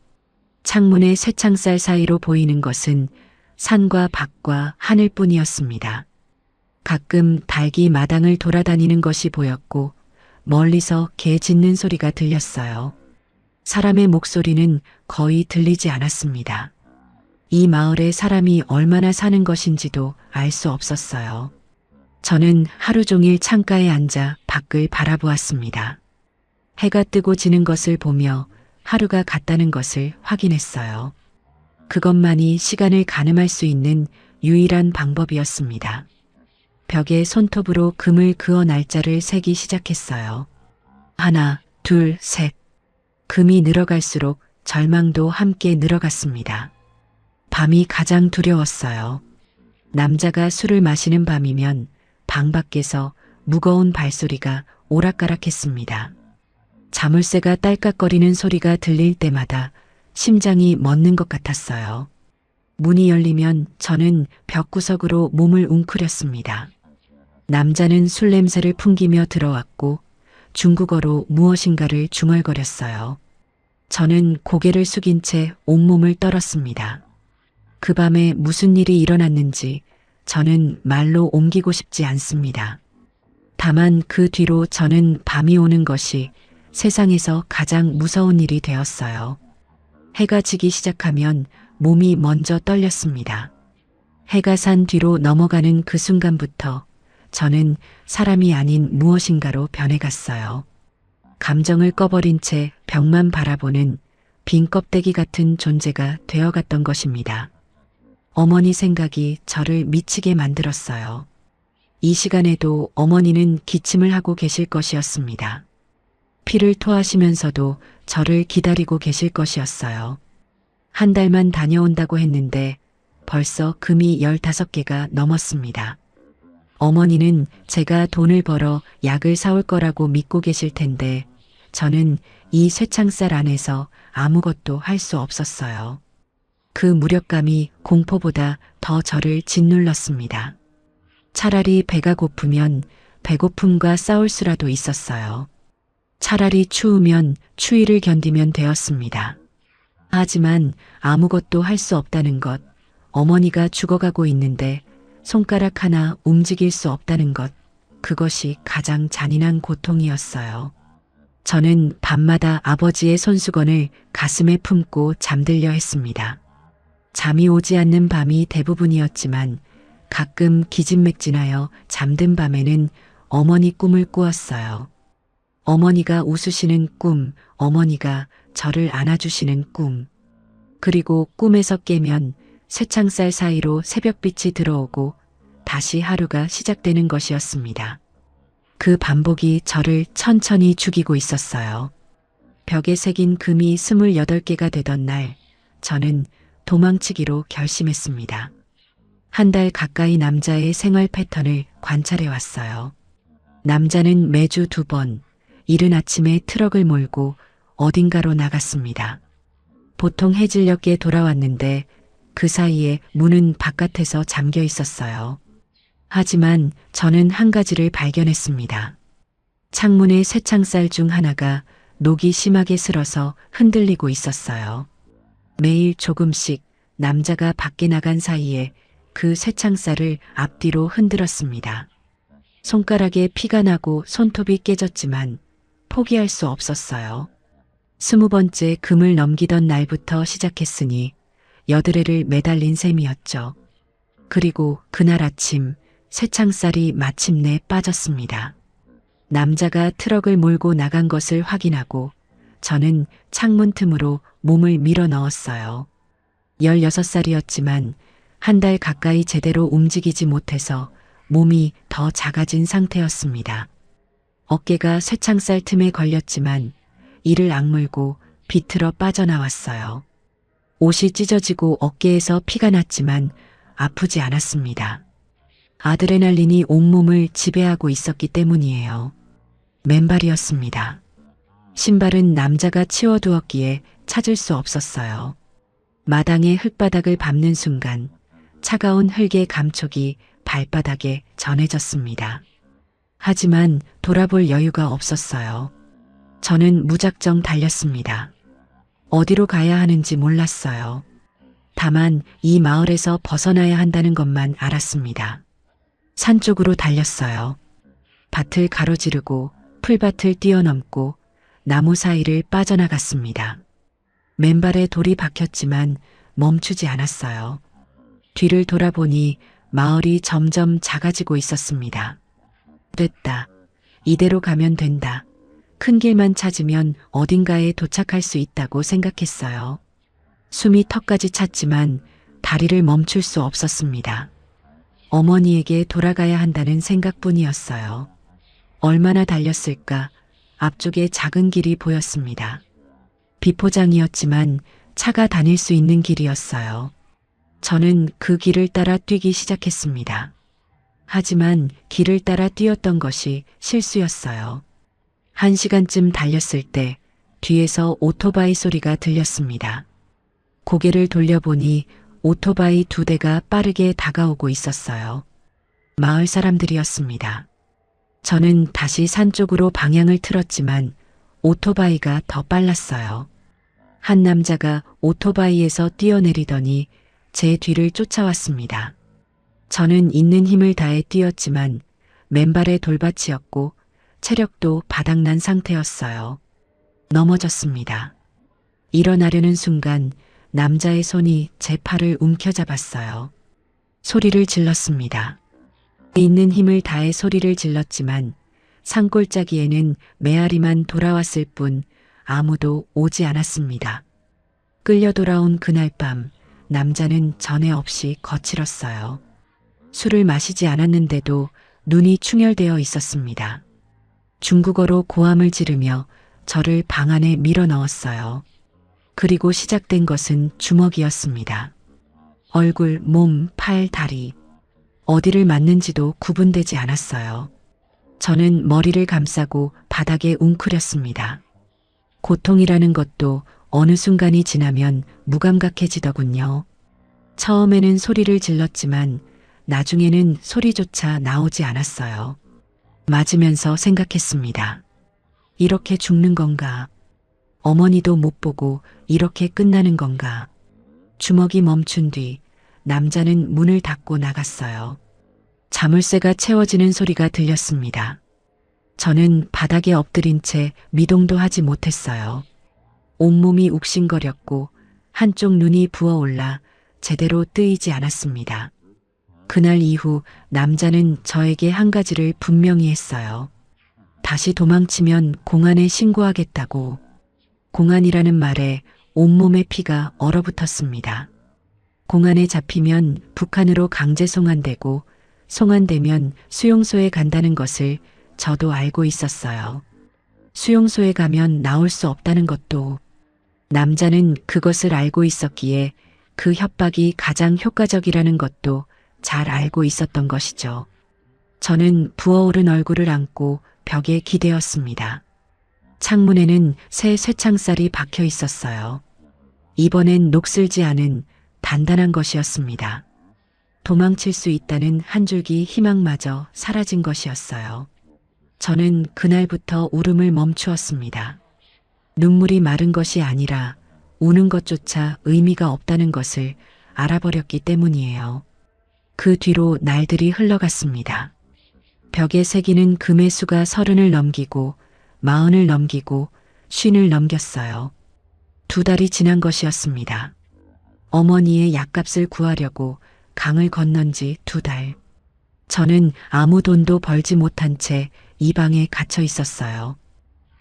창문의 쇠창살 사이로 보이는 것은 산과 밭과 하늘뿐이었습니다. 가끔 닭이 마당을 돌아다니는 것이 보였고 멀리서 개 짖는 소리가 들렸어요. 사람의 목소리는 거의 들리지 않았습니다. 이 마을에 사람이 얼마나 사는 것인지도 알 수 없었어요. 저는 하루 종일 창가에 앉아 밖을 바라보았습니다. 해가 뜨고 지는 것을 보며 하루가 갔다는 것을 확인했어요. 그것만이 시간을 가늠할 수 있는 유일한 방법이었습니다. 벽에 손톱으로 금을 그어 날짜를 세기 시작했어요. 1, 2, 3. 금이 늘어갈수록 절망도 함께 늘어갔습니다. 밤이 가장 두려웠어요. 남자가 술을 마시는 밤이면 방 밖에서 무거운 발소리가 오락가락했습니다. 자물쇠가 딸깍거리는 소리가 들릴 때마다 심장이 멎는 것 같았어요. 문이 열리면 저는 벽구석으로 몸을 웅크렸습니다. 남자는 술 냄새를 풍기며 들어왔고 중국어로 무엇인가를 중얼거렸어요. 저는 고개를 숙인 채 온몸을 떨었습니다. 그 밤에 무슨 일이 일어났는지 저는 말로 옮기고 싶지 않습니다. 다만 그 뒤로 저는 밤이 오는 것이 세상에서 가장 무서운 일이 되었어요. 해가 지기 시작하면 몸이 먼저 떨렸습니다. 해가 산 뒤로 넘어가는 그 순간부터 저는 사람이 아닌 무엇인가로 변해갔어요. 감정을 꺼버린 채 벽만 바라보는 빈 껍데기 같은 존재가 되어갔던 것입니다. 어머니 생각이 저를 미치게 만들었어요. 이 시간에도 어머니는 기침을 하고 계실 것이었습니다. 피를 토하시면서도 저를 기다리고 계실 것이었어요. 한 달만 다녀온다고 했는데 벌써 금이 15개가 넘었습니다. 어머니는 제가 돈을 벌어 약을 사올 거라고 믿고 계실 텐데 저는 이 쇠창살 안에서 아무것도 할 수 없었어요. 그 무력감이 공포보다 더 저를 짓눌렀습니다. 차라리 배가 고프면 배고픔과 싸울 수라도 있었어요. 차라리 추우면 추위를 견디면 되었습니다. 하지만 아무것도 할 수 없다는 것, 어머니가 죽어가고 있는데 손가락 하나 움직일 수 없다는 것, 그것이 가장 잔인한 고통이었어요. 저는 밤마다 아버지의 손수건을 가슴에 품고 잠들려 했습니다. 잠이 오지 않는 밤이 대부분이었지만 가끔 기진맥진하여 잠든 밤에는 어머니 꿈을 꾸었어요. 어머니가 웃으시는 꿈, 어머니가 저를 안아주시는 꿈. 그리고 꿈에서 깨면 쇠창살 사이로 새벽빛이 들어오고 다시 하루가 시작되는 것이었습니다. 그 반복이 저를 천천히 죽이고 있었어요. 벽에 새긴 금이 28개가 되던 날, 저는 도망치기로 결심했습니다. 한 달 가까이 남자의 생활 패턴을 관찰해 왔어요. 남자는 매주 2번, 이른 아침에 트럭을 몰고 어딘가로 나갔습니다. 보통 해질녘에 돌아왔는데 그 사이에 문은 바깥에서 잠겨 있었어요. 하지만 저는 한 가지를 발견했습니다. 창문의 쇠창살 중 하나가 녹이 심하게 슬어서 흔들리고 있었어요. 매일 조금씩 남자가 밖에 나간 사이에 그 쇠창살을 앞뒤로 흔들었습니다. 손가락에 피가 나고 손톱이 깨졌지만 포기할 수 없었어요. 20번째 금을 넘기던 날부터 시작했으니 여드레를 매달린 셈이었죠. 그리고 그날 아침 쇠창살이 마침내 빠졌습니다. 남자가 트럭을 몰고 나간 것을 확인하고 저는 창문 틈으로 몸을 밀어 넣었어요. 16살이었지만 한 달 가까이 제대로 움직이지 못해서 몸이 더 작아진 상태였습니다. 어깨가 쇠창살 틈에 걸렸지만 이를 악물고 비틀어 빠져나왔어요. 옷이 찢어지고 어깨에서 피가 났지만 아프지 않았습니다. 아드레날린이 온몸을 지배하고 있었기 때문이에요. 맨발이었습니다. 신발은 남자가 치워두었기에 찾을 수 없었어요. 마당의 흙바닥을 밟는 순간 차가운 흙의 감촉이 발바닥에 전해졌습니다. 하지만 돌아볼 여유가 없었어요. 저는 무작정 달렸습니다. 어디로 가야 하는지 몰랐어요. 다만 이 마을에서 벗어나야 한다는 것만 알았습니다. 산 쪽으로 달렸어요. 밭을 가로지르고 풀밭을 뛰어넘고 나무 사이를 빠져나갔습니다. 맨발에 돌이 박혔지만 멈추지 않았어요. 뒤를 돌아보니 마을이 점점 작아지고 있었습니다. 됐다. 이대로 가면 된다. 큰 길만 찾으면 어딘가에 도착할 수 있다고 생각했어요. 숨이 턱까지 찼지만 다리를 멈출 수 없었습니다. 어머니에게 돌아가야 한다는 생각뿐이었어요. 얼마나 달렸을까? 앞쪽에 작은 길이 보였습니다. 비포장이었지만 차가 다닐 수 있는 길이었어요. 저는 그 길을 따라 뛰기 시작했습니다. 하지만 길을 따라 뛰었던 것이 실수였어요. 1시간쯤 달렸을 때 뒤에서 오토바이 소리가 들렸습니다. 고개를 돌려보니 오토바이 2대가 빠르게 다가오고 있었어요. 마을 사람들이었습니다. 저는 다시 산 쪽으로 방향을 틀었지만 오토바이가 더 빨랐어요. 한 남자가 오토바이에서 뛰어내리더니 제 뒤를 쫓아왔습니다. 저는 있는 힘을 다해 뛰었지만 맨발의 돌밭이었고 체력도 바닥난 상태였어요. 넘어졌습니다. 일어나려는 순간 남자의 손이 제 팔을 움켜잡았어요. 소리를 질렀습니다. 있는 힘을 다해 소리를 질렀지만 산골짜기에는 메아리만 돌아왔을 뿐 아무도 오지 않았습니다. 끌려 돌아온 그날 밤 남자는 전에 없이 거칠었어요. 술을 마시지 않았는데도 눈이 충혈되어 있었습니다. 중국어로 고함을 지르며 저를 방 안에 밀어 넣었어요. 그리고 시작된 것은 주먹이었습니다. 얼굴, 몸, 팔, 다리. 어디를 맞는지도 구분되지 않았어요. 저는 머리를 감싸고 바닥에 웅크렸습니다. 고통이라는 것도 어느 순간이 지나면 무감각해지더군요. 처음에는 소리를 질렀지만 나중에는 소리조차 나오지 않았어요. 맞으면서 생각했습니다. 이렇게 죽는 건가? 어머니도 못 보고 이렇게 끝나는 건가? 주먹이 멈춘 뒤 남자는 문을 닫고 나갔어요. 자물쇠가 채워지는 소리가 들렸습니다. 저는 바닥에 엎드린 채 미동도 하지 못했어요. 온몸이 욱신거렸고 한쪽 눈이 부어올라 제대로 뜨이지 않았습니다. 그날 이후 남자는 저에게 한 가지를 분명히 했어요. 다시 도망치면 공안에 신고하겠다고. 공안이라는 말에 온몸의 피가 얼어붙었습니다. 공안에 잡히면 북한으로 강제 송환되고 송환되면 수용소에 간다는 것을 저도 알고 있었어요. 수용소에 가면 나올 수 없다는 것도. 남자는 그것을 알고 있었기에 그 협박이 가장 효과적이라는 것도 잘 알고 있었던 것이죠. 저는 부어오른 얼굴을 안고 벽에 기대었습니다. 창문에는 새 쇠창살이 박혀 있었어요. 이번엔 녹슬지 않은 단단한 것이었습니다. 도망칠 수 있다는 한 줄기 희망마저 사라진 것이었어요. 저는 그날부터 울음을 멈추었습니다. 눈물이 마른 것이 아니라 우는 것조차 의미가 없다는 것을 알아버렸기 때문이에요. 그 뒤로 날들이 흘러갔습니다. 벽에 새기는 금의 수가 30을 넘기고 40을 넘기고 50을 넘겼어요. 2달이 지난 것이었습니다. 어머니의 약값을 구하려고 강을 건넌 지 2달. 저는 아무 돈도 벌지 못한 채 이 방에 갇혀 있었어요.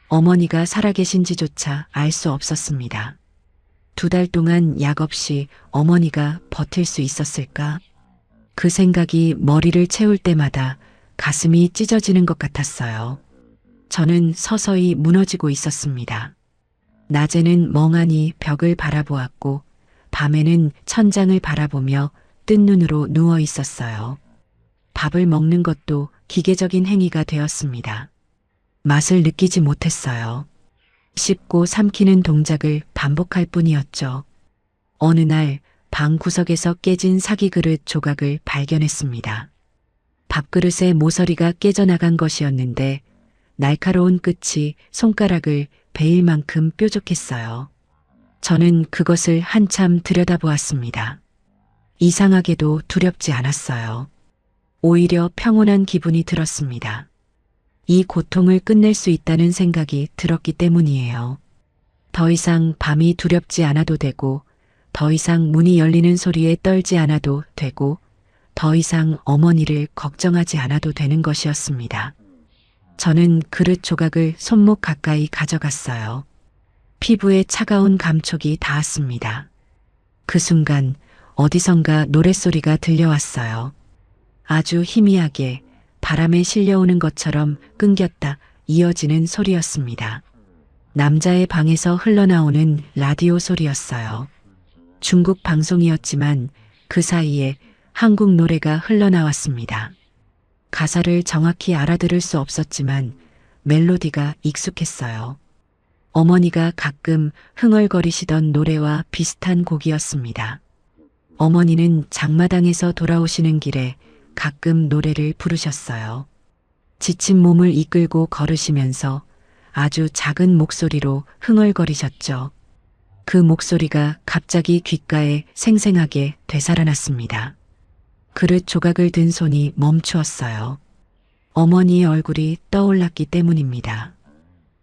어머니가 살아계신지조차 알 수 없었습니다. 2달 동안 약 없이 어머니가 버틸 수 있었을까? 그 생각이 머리를 채울 때마다 가슴이 찢어지는 것 같았어요. 저는 서서히 무너지고 있었습니다. 낮에는 멍하니 벽을 바라보았고 밤에는 천장을 바라보며 뜬 눈으로 누워 있었어요. 밥을 먹는 것도 기계적인 행위가 되었습니다. 맛을 느끼지 못했어요. 씹고 삼키는 동작을 반복할 뿐이었죠. 어느 날 방 구석에서 깨진 사기 그릇 조각을 발견했습니다. 밥그릇의 모서리가 깨져나간 것이었는데 날카로운 끝이 손가락을 베일 만큼 뾰족했어요. 저는 그것을 한참 들여다보았습니다. 이상하게도 두렵지 않았어요. 오히려 평온한 기분이 들었습니다. 이 고통을 끝낼 수 있다는 생각이 들었기 때문이에요. 더 이상 밤이 두렵지 않아도 되고, 더 이상 문이 열리는 소리에 떨지 않아도 되고, 더 이상 어머니를 걱정하지 않아도 되는 것이었습니다. 저는 그릇 조각을 손목 가까이 가져갔어요. 피부에 차가운 감촉이 닿았습니다. 그 순간 어디선가 노랫소리가 들려왔어요. 아주 희미하게 바람에 실려오는 것처럼 끊겼다 이어지는 소리였습니다. 남자의 방에서 흘러나오는 라디오 소리였어요. 중국 방송이었지만 그 사이에 한국 노래가 흘러나왔습니다. 가사를 정확히 알아들을 수 없었지만 멜로디가 익숙했어요. 어머니가 가끔 흥얼거리시던 노래와 비슷한 곡이었습니다. 어머니는 장마당에서 돌아오시는 길에 가끔 노래를 부르셨어요. 지친 몸을 이끌고 걸으시면서 아주 작은 목소리로 흥얼거리셨죠. 그 목소리가 갑자기 귓가에 생생하게 되살아났습니다. 그릇 조각을 든 손이 멈추었어요. 어머니의 얼굴이 떠올랐기 때문입니다.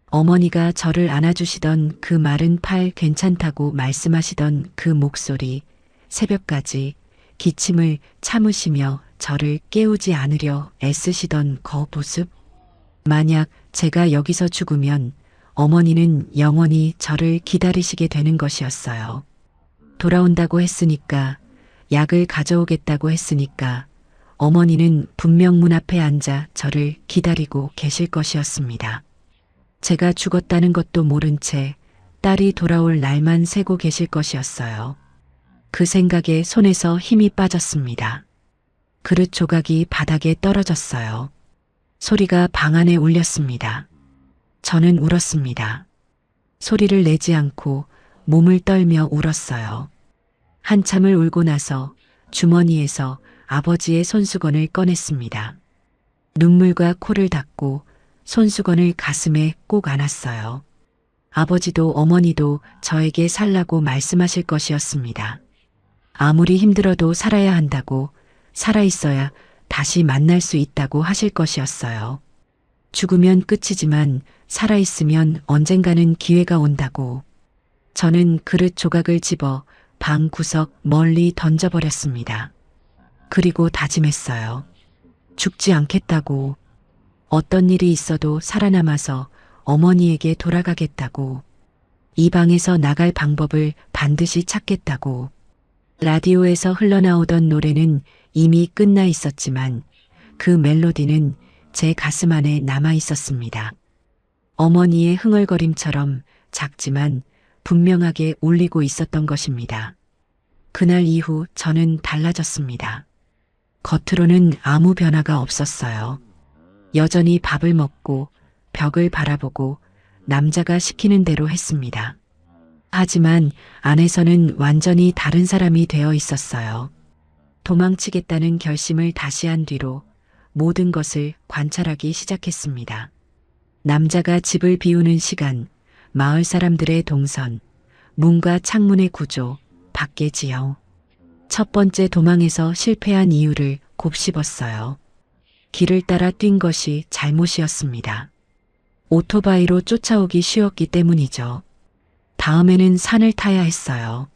어머니가 저를 안아주시던 그 마른 팔 괜찮다고 말씀하시던 그 목소리, 새벽까지 기침을 참으시며 저를 깨우지 않으려 애쓰시던 그 모습. 만약 제가 여기서 죽으면 어머니는 영원히 저를 기다리시게 되는 것이었어요. 돌아온다고 했으니까, 약을 가져오겠다고 했으니까 어머니는 분명 문 앞에 앉아 저를 기다리고 계실 것이었습니다. 제가 죽었다는 것도 모른 채 딸이 돌아올 날만 세고 계실 것이었어요. 그 생각에 손에서 힘이 빠졌습니다. 그릇 조각이 바닥에 떨어졌어요. 소리가 방 안에 울렸습니다. 저는 울었습니다. 소리를 내지 않고 몸을 떨며 울었어요. 한참을 울고 나서 주머니에서 아버지의 손수건을 꺼냈습니다. 눈물과 코를 닦고 손수건을 가슴에 꼭 안았어요. 아버지도 어머니도 저에게 살라고 말씀하실 것이었습니다. 아무리 힘들어도 살아야 한다고, 살아있어야 다시 만날 수 있다고 하실 것이었어요. 죽으면 끝이지만 살아있으면 언젠가는 기회가 온다고. 저는 그릇 조각을 집어 방 구석 멀리 던져버렸습니다. 그리고 다짐했어요. 죽지 않겠다고. 어떤 일이 있어도 살아남아서 어머니에게 돌아가겠다고. 이 방에서 나갈 방법을 반드시 찾겠다고. 라디오에서 흘러나오던 노래는 이미 끝나 있었지만 그 멜로디는 제 가슴 안에 남아 있었습니다. 어머니의 흥얼거림처럼 작지만 분명하게 울리고 있었던 것입니다. 그날 이후 저는 달라졌습니다. 겉으로는 아무 변화가 없었어요. 여전히 밥을 먹고 벽을 바라보고 남자가 시키는 대로 했습니다. 하지만 안에서는 완전히 다른 사람이 되어 있었어요. 도망치겠다는 결심을 다시 한 뒤로 모든 것을 관찰하기 시작했습니다. 남자가 집을 비우는 시간, 마을 사람들의 동선, 문과 창문의 구조, 밖의 지형. 첫 번째 도망에서 실패한 이유를 곱씹었어요. 길을 따라 뛴 것이 잘못이었습니다. 오토바이로 쫓아오기 쉬웠기 때문이죠. 다음에는 산을 타야 했어요.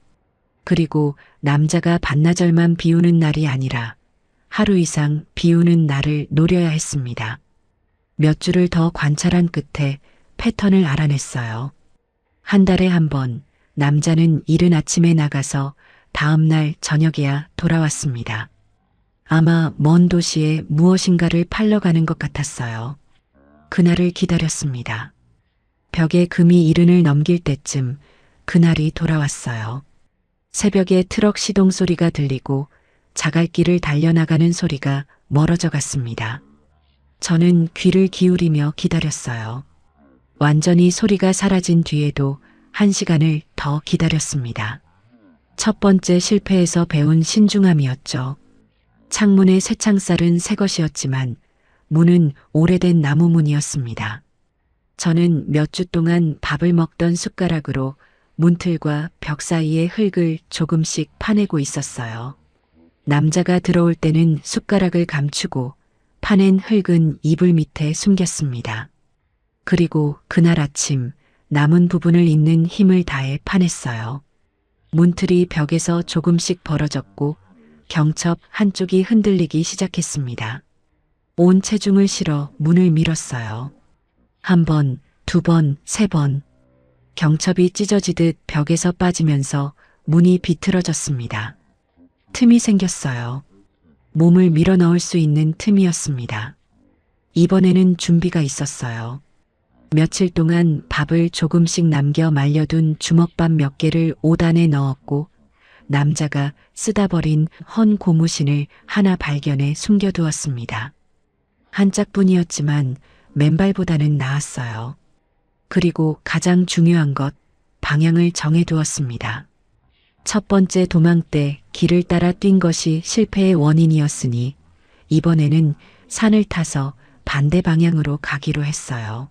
그리고 남자가 반나절만 비우는 날이 아니라 하루 이상 비우는 날을 노려야 했습니다. 몇 주를 더 관찰한 끝에 패턴을 알아냈어요. 한 달에 한 번 남자는 이른 아침에 나가서 다음 날 저녁에야 돌아왔습니다. 아마 먼 도시에 무엇인가를 팔러 가는 것 같았어요. 그날을 기다렸습니다. 벽에 금이 이른을 넘길 때쯤 그날이 돌아왔어요. 새벽에 트럭 시동 소리가 들리고 자갈길을 달려나가는 소리가 멀어져 갔습니다. 저는 귀를 기울이며 기다렸어요. 완전히 소리가 사라진 뒤에도 1시간을 더 기다렸습니다. 첫 번째 실패에서 배운 신중함이었죠. 창문의 쇠창살은 새 것이었지만 문은 오래된 나무 문이었습니다. 저는 몇 주 동안 밥을 먹던 숟가락으로 문틀과 벽 사이의 흙을 조금씩 파내고 있었어요. 남자가 들어올 때는 숟가락을 감추고 파낸 흙은 이불 밑에 숨겼습니다. 그리고 그날 아침 남은 부분을 잇는 힘을 다해 파냈어요. 문틀이 벽에서 조금씩 벌어졌고 경첩 한쪽이 흔들리기 시작했습니다. 온 체중을 실어 문을 밀었어요. 1번, 2번, 3번. 경첩이 찢어지듯 벽에서 빠지면서 문이 비틀어졌습니다. 틈이 생겼어요. 몸을 밀어 넣을 수 있는 틈이었습니다. 이번에는 준비가 있었어요. 며칠 동안 밥을 조금씩 남겨 말려둔 주먹밥 몇 개를 5단에 넣었고 남자가 쓰다 버린 헌 고무신을 하나 발견해 숨겨두었습니다. 한 짝뿐이었지만 맨발보다는 나았어요. 그리고 가장 중요한 것, 방향을 정해두었습니다. 첫 번째 도망 때 길을 따라 뛴 것이 실패의 원인이었으니 이번에는 산을 타서 반대 방향으로 가기로 했어요.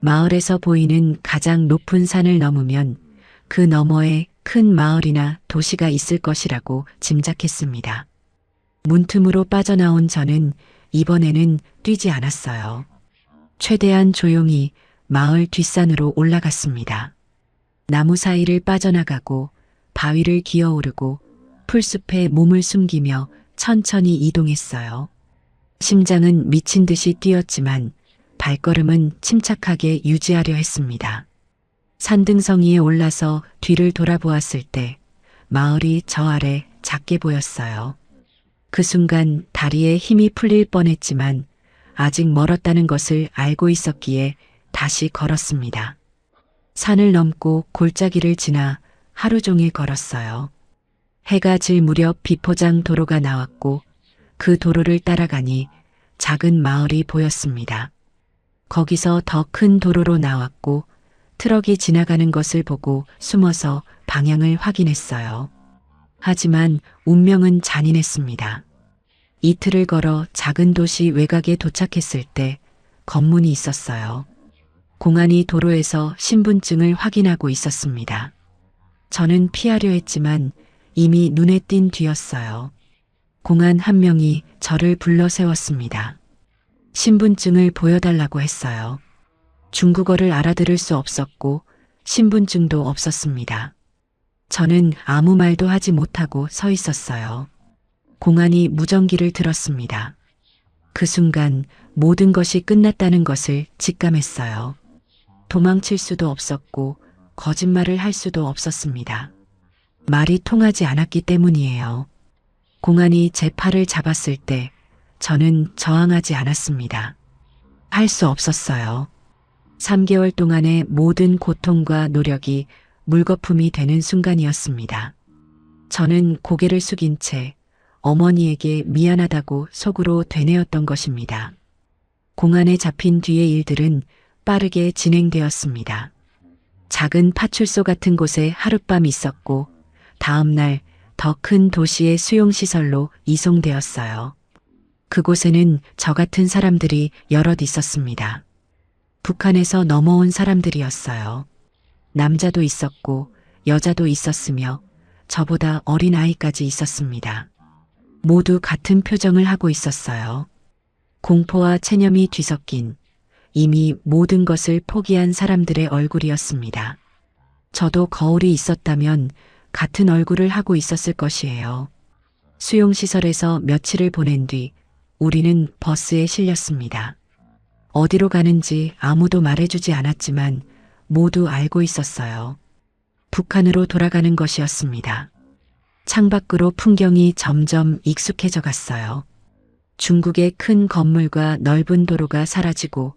마을에서 보이는 가장 높은 산을 넘으면 그 너머에 큰 마을이나 도시가 있을 것이라고 짐작했습니다. 문틈으로 빠져나온 저는 이번에는 뛰지 않았어요. 최대한 조용히 마을 뒷산으로 올라갔습니다. 나무 사이를 빠져나가고 바위를 기어오르고 풀숲에 몸을 숨기며 천천히 이동했어요. 심장은 미친 듯이 뛰었지만 발걸음은 침착하게 유지하려 했습니다. 산등성이에 올라서 뒤를 돌아보았을 때 마을이 저 아래 작게 보였어요. 그 순간 다리에 힘이 풀릴 뻔했지만 아직 멀었다는 것을 알고 있었기에 다시 걸었습니다. 산을 넘고 골짜기를 지나 하루 종일 걸었어요. 해가 질 무렵 비포장 도로가 나왔고 그 도로를 따라가니 작은 마을이 보였습니다. 거기서 더 큰 도로로 나왔고 트럭이 지나가는 것을 보고 숨어서 방향을 확인했어요. 하지만 운명은 잔인했습니다. 이틀을 걸어 작은 도시 외곽에 도착했을 때 검문이 있었어요. 공안이 도로에서 신분증을 확인하고 있었습니다. 저는 피하려 했지만 이미 눈에 띈 뒤였어요. 공안 한 명이 저를 불러 세웠습니다. 신분증을 보여달라고 했어요. 중국어를 알아들을 수 없었고 신분증도 없었습니다. 저는 아무 말도 하지 못하고 서 있었어요. 공안이 무전기를 들었습니다. 그 순간 모든 것이 끝났다는 것을 직감했어요. 도망칠 수도 없었고 거짓말을 할 수도 없었습니다. 말이 통하지 않았기 때문이에요. 공안이 제 팔을 잡았을 때 저는 저항하지 않았습니다. 할 수 없었어요. 3개월 동안의 모든 고통과 노력이 물거품이 되는 순간이었습니다. 저는 고개를 숙인 채 어머니에게 미안하다고 속으로 되뇌었던 것입니다. 공안에 잡힌 뒤의 일들은 빠르게 진행되었습니다. 작은 파출소 같은 곳에 하룻밤 있었고 다음 날 더 큰 도시의 수용시설로 이송되었어요. 그곳에는 저 같은 사람들이 여럿 있었습니다. 북한에서 넘어온 사람들이었어요. 남자도 있었고 여자도 있었으며 저보다 어린 아이까지 있었습니다. 모두 같은 표정을 하고 있었어요. 공포와 체념이 뒤섞인 이미 모든 것을 포기한 사람들의 얼굴이었습니다. 저도 거울이 있었다면 같은 얼굴을 하고 있었을 것이에요. 수용시설에서 며칠을 보낸 뒤 우리는 버스에 실렸습니다. 어디로 가는지 아무도 말해주지 않았지만 모두 알고 있었어요. 북한으로 돌아가는 것이었습니다. 창밖으로 풍경이 점점 익숙해져 갔어요. 중국의 큰 건물과 넓은 도로가 사라지고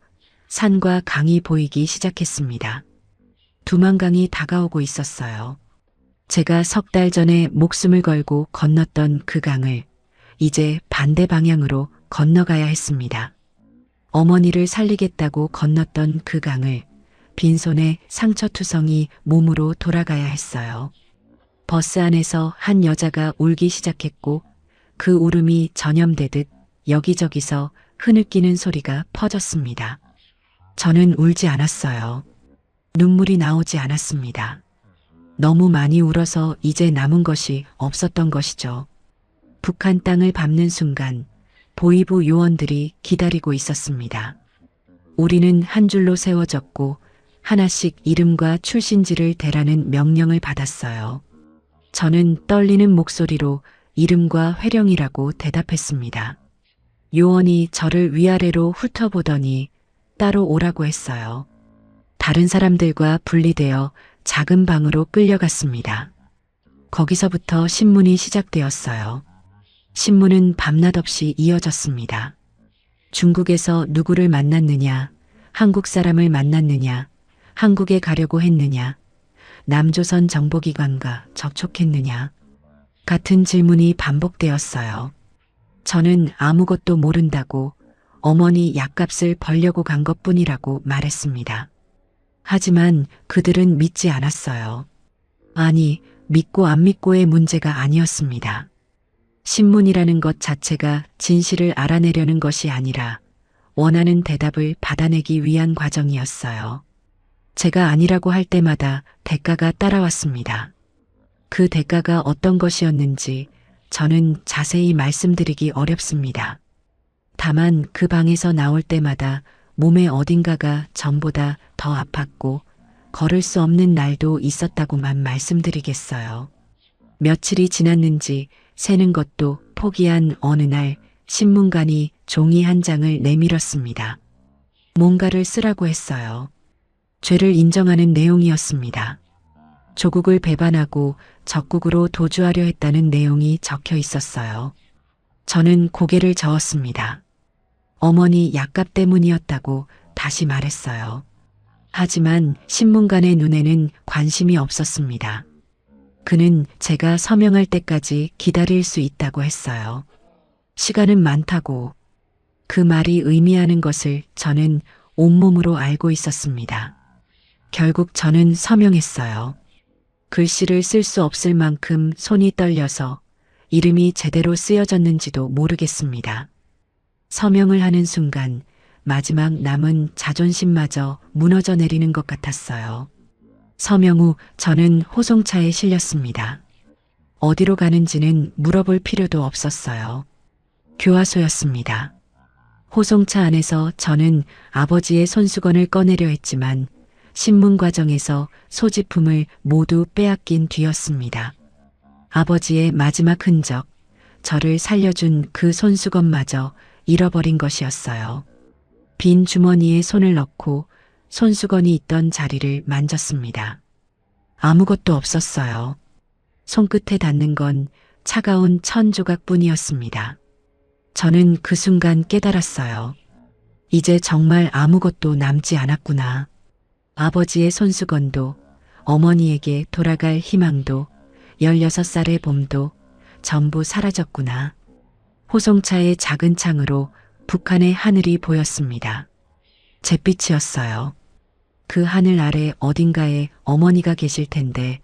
산과 강이 보이기 시작했습니다. 두만강이 다가오고 있었어요. 제가 3달 전에 목숨을 걸고 건넜던 그 강을 이제 반대 방향으로 건너가야 했습니다. 어머니를 살리겠다고 건넜던 그 강을 빈손에 상처투성이 몸으로 돌아가야 했어요. 버스 안에서 한 여자가 울기 시작했고 그 울음이 전염되듯 여기저기서 흐느끼는 소리가 퍼졌습니다. 저는 울지 않았어요. 눈물이 나오지 않았습니다. 너무 많이 울어서 이제 남은 것이 없었던 것이죠. 북한 땅을 밟는 순간 보위부 요원들이 기다리고 있었습니다. 우리는 한 줄로 세워졌고 하나씩 이름과 출신지를 대라는 명령을 받았어요. 저는 떨리는 목소리로 이름과 회령이라고 대답했습니다. 요원이 저를 위아래로 훑어보더니 따로 오라고 했어요. 다른 사람들과 분리되어 작은 방으로 끌려갔습니다. 거기서부터 신문이 시작되었어요. 신문은 밤낮 없이 이어졌습니다. 중국에서 누구를 만났느냐, 한국 사람을 만났느냐, 한국에 가려고 했느냐, 남조선 정보기관과 접촉했느냐, 같은 질문이 반복되었어요. 저는 아무것도 모른다고 어머니 약값을 벌려고 간 것뿐이라고 말했습니다. 하지만 그들은 믿지 않았어요. 아니, 믿고 안 믿고의 문제가 아니었습니다. 신문이라는 것 자체가 진실을 알아내려는 것이 아니라 원하는 대답을 받아내기 위한 과정이었어요. 제가 아니라고 할 때마다 대가가 따라왔습니다. 그 대가가 어떤 것이었는지 저는 자세히 말씀드리기 어렵습니다. 다만 그 방에서 나올 때마다 몸의 어딘가가 전보다 더 아팠고 걸을 수 없는 날도 있었다고만 말씀드리겠어요. 며칠이 지났는지 세는 것도 포기한 어느 날 신문관이 종이 한 장을 내밀었습니다. 뭔가를 쓰라고 했어요. 죄를 인정하는 내용이었습니다. 조국을 배반하고 적국으로 도주하려 했다는 내용이 적혀 있었어요. 저는 고개를 저었습니다. 어머니 약값 때문이었다고 다시 말했어요. 하지만 신문관의 눈에는 관심이 없었습니다. 그는 제가 서명할 때까지 기다릴 수 있다고 했어요. 시간은 많다고. 그 말이 의미하는 것을 저는 온몸으로 알고 있었습니다. 결국 저는 서명했어요. 글씨를 쓸 수 없을 만큼 손이 떨려서 이름이 제대로 쓰여졌는지도 모르겠습니다. 서명을 하는 순간 마지막 남은 자존심마저 무너져 내리는 것 같았어요. 서명 후 저는 호송차에 실렸습니다. 어디로 가는지는 물어볼 필요도 없었어요. 교화소였습니다. 호송차 안에서 저는 아버지의 손수건을 꺼내려 했지만 신문 과정에서 소지품을 모두 빼앗긴 뒤였습니다. 아버지의 마지막 흔적, 저를 살려준 그 손수건마저 잃어버린 것이었어요. 빈 주머니에 손을 넣고 손수건이 있던 자리를 만졌습니다. 아무것도 없었어요. 손끝에 닿는 건 차가운 천 조각뿐이었습니다. 저는 그 순간 깨달았어요. 이제 정말 아무것도 남지 않았구나. 아버지의 손수건도, 어머니에게 돌아갈 희망도, 16살의 봄도 전부 사라졌구나. 호송차의 작은 창으로 북한의 하늘이 보였습니다. 잿빛이었어요. 그 하늘 아래 어딘가에 어머니가 계실 텐데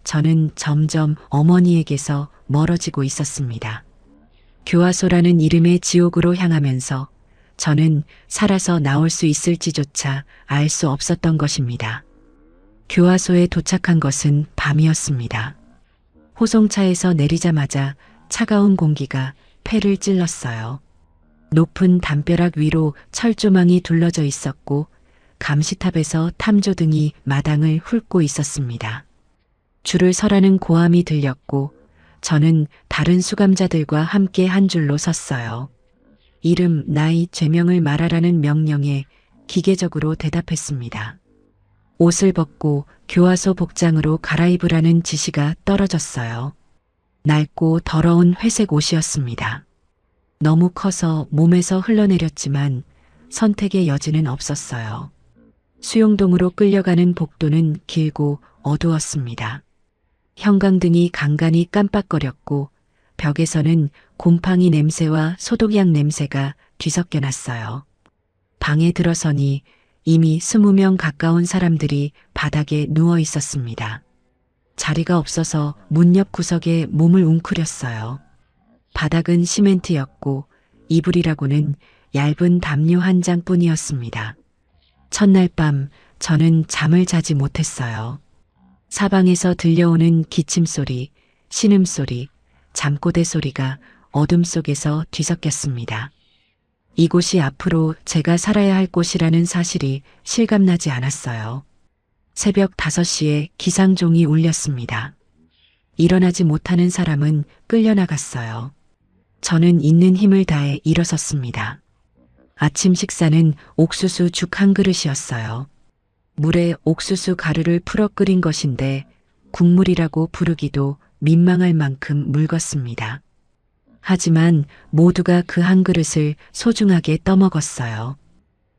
저는 점점 어머니에게서 멀어지고 있었습니다. 교화소라는 이름의 지옥으로 향하면서 저는 살아서 나올 수 있을지조차 알 수 없었던 것입니다. 교화소에 도착한 것은 밤이었습니다. 호송차에서 내리자마자 차가운 공기가 폐를 찔렀어요. 높은 담벼락 위로 철조망이 둘러져 있었고 감시탑에서 탐조등이 마당을 훑고 있었습니다. 줄을 서라는 고함이 들렸고 저는 다른 수감자들과 함께 한 줄로 섰어요. 이름, 나이, 죄명을 말하라는 명령에 기계적으로 대답했습니다. 옷을 벗고 교화소 복장으로 갈아입으라는 지시가 떨어졌어요. 낡고 더러운 회색 옷이었습니다. 너무 커서 몸에서 흘러내렸지만 선택의 여지는 없었어요. 수용동으로 끌려가는 복도는 길고 어두웠습니다. 형광등이 간간히 깜빡거렸고 벽에서는 곰팡이 냄새와 소독약 냄새가 뒤섞여 났어요. 방에 들어서니 이미 20명 가까운 사람들이 바닥에 누워 있었습니다. 자리가 없어서 문 옆 구석에 몸을 웅크렸어요. 바닥은 시멘트였고 이불이라고는 얇은 담요 한 장뿐이었습니다. 첫날 밤 저는 잠을 자지 못했어요. 사방에서 들려오는 기침소리, 신음소리, 잠꼬대 소리가 어둠 속에서 뒤섞였습니다. 이곳이 앞으로 제가 살아야 할 곳이라는 사실이 실감나지 않았어요. 새벽 5시에 기상종이 울렸습니다. 일어나지 못하는 사람은 끌려나갔어요. 저는 있는 힘을 다해 일어섰습니다. 아침 식사는 옥수수 죽 한 그릇이었어요. 물에 옥수수 가루를 풀어 끓인 것인데 국물이라고 부르기도 민망할 만큼 묽었습니다. 하지만 모두가 그 한 그릇을 소중하게 떠먹었어요.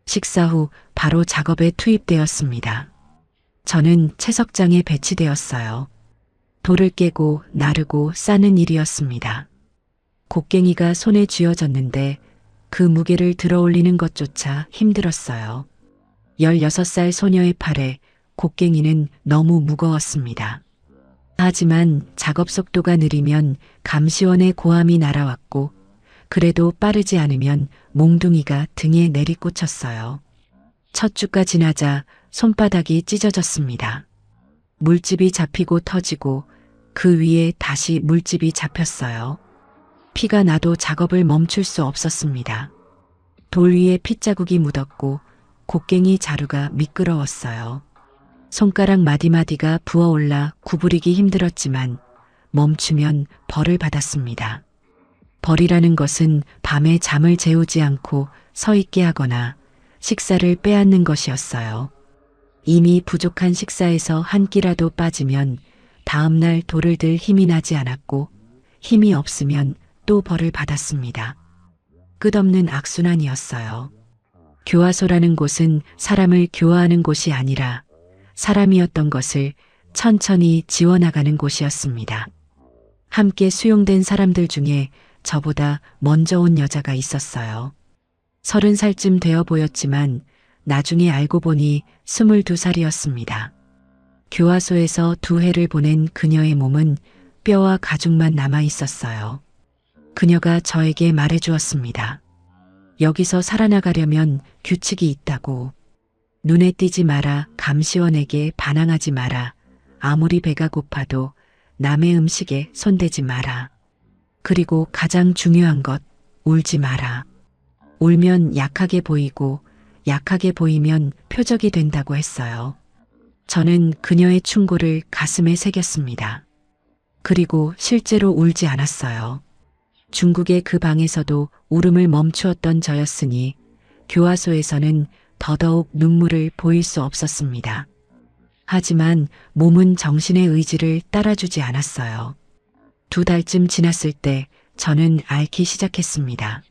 식사 후 바로 작업에 투입되었습니다. 저는 채석장에 배치되었어요. 돌을 깨고 나르고 싸는 일이었습니다. 곡괭이가 손에 쥐어졌는데 그 무게를 들어올리는 것조차 힘들었어요. 16살 소녀의 팔에 곡괭이는 너무 무거웠습니다. 하지만 작업 속도가 느리면 감시원의 고함이 날아왔고 그래도 빠르지 않으면 몽둥이가 등에 내리꽂혔어요. 첫 주가 지나자 손바닥이 찢어졌습니다. 물집이 잡히고 터지고 그 위에 다시 물집이 잡혔어요. 피가 나도 작업을 멈출 수 없었습니다. 돌 위에 핏자국이 묻었고 곡괭이 자루가 미끄러웠어요. 손가락 마디마디가 부어올라 구부리기 힘들었지만 멈추면 벌을 받았습니다. 벌이라는 것은 밤에 잠을 재우지 않고 서 있게 하거나 식사를 빼앗는 것이었어요. 이미 부족한 식사에서 한 끼라도 빠지면 다음날 돌을 들 힘이 나지 않았고 힘이 없으면 또 벌을 받았습니다. 끝없는 악순환이었어요. 교화소라는 곳은 사람을 교화하는 곳이 아니라 사람이었던 것을 천천히 지워나가는 곳이었습니다. 함께 수용된 사람들 중에 저보다 먼저 온 여자가 있었어요. 30살쯤 되어 보였지만 나중에 알고 보니 22살이었습니다. 교화소에서 2해를 보낸 그녀의 몸은 뼈와 가죽만 남아 있었어요. 그녀가 저에게 말해주었습니다. 여기서 살아나가려면 규칙이 있다고. 눈에 띄지 마라, 감시원에게 반항하지 마라, 아무리 배가 고파도 남의 음식에 손대지 마라. 그리고 가장 중요한 것, 울지 마라. 울면 약하게 보이고 약하게 보이면 표적이 된다고 했어요. 저는 그녀의 충고를 가슴에 새겼습니다. 그리고 실제로 울지 않았어요. 중국의 그 방에서도 울음을 멈추었던 저였으니 교화소에서는 더더욱 눈물을 보일 수 없었습니다. 하지만 몸은 정신의 의지를 따라주지 않았어요. 2달쯤 지났을 때 저는 앓기 시작했습니다.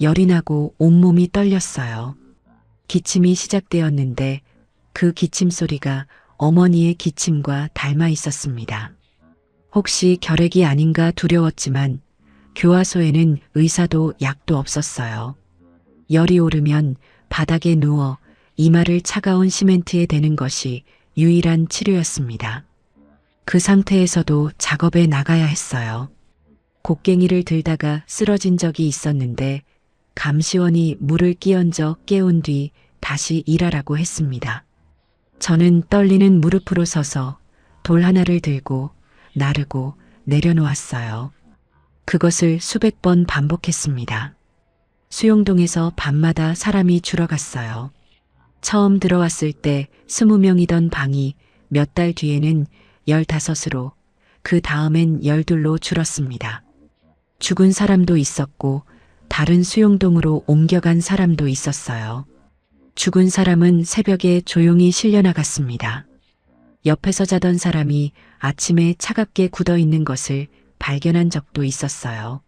열이 나고 온몸이 떨렸어요. 기침이 시작되었는데 그 기침 소리가 어머니의 기침과 닮아 있었습니다. 혹시 결핵이 아닌가 두려웠지만 교화소에는 의사도 약도 없었어요. 열이 오르면 바닥에 누워 이마를 차가운 시멘트에 대는 것이 유일한 치료였습니다. 그 상태에서도 작업에 나가야 했어요. 곡괭이를 들다가 쓰러진 적이 있었는데 감시원이 물을 끼얹어 깨운 뒤 다시 일하라고 했습니다. 저는 떨리는 무릎으로 서서 돌 하나를 들고 나르고 내려놓았어요. 그것을 수백 번 반복했습니다. 수용동에서 밤마다 사람이 줄어갔어요. 처음 들어왔을 때 20명이던 방이 몇 달 뒤에는 15으로 그 다음엔 12로 줄었습니다. 죽은 사람도 있었고 다른 수용동으로 옮겨간 사람도 있었어요. 죽은 사람은 새벽에 조용히 실려나갔습니다. 옆에서 자던 사람이 아침에 차갑게 굳어 있는 것을 발견한 적도 있었어요.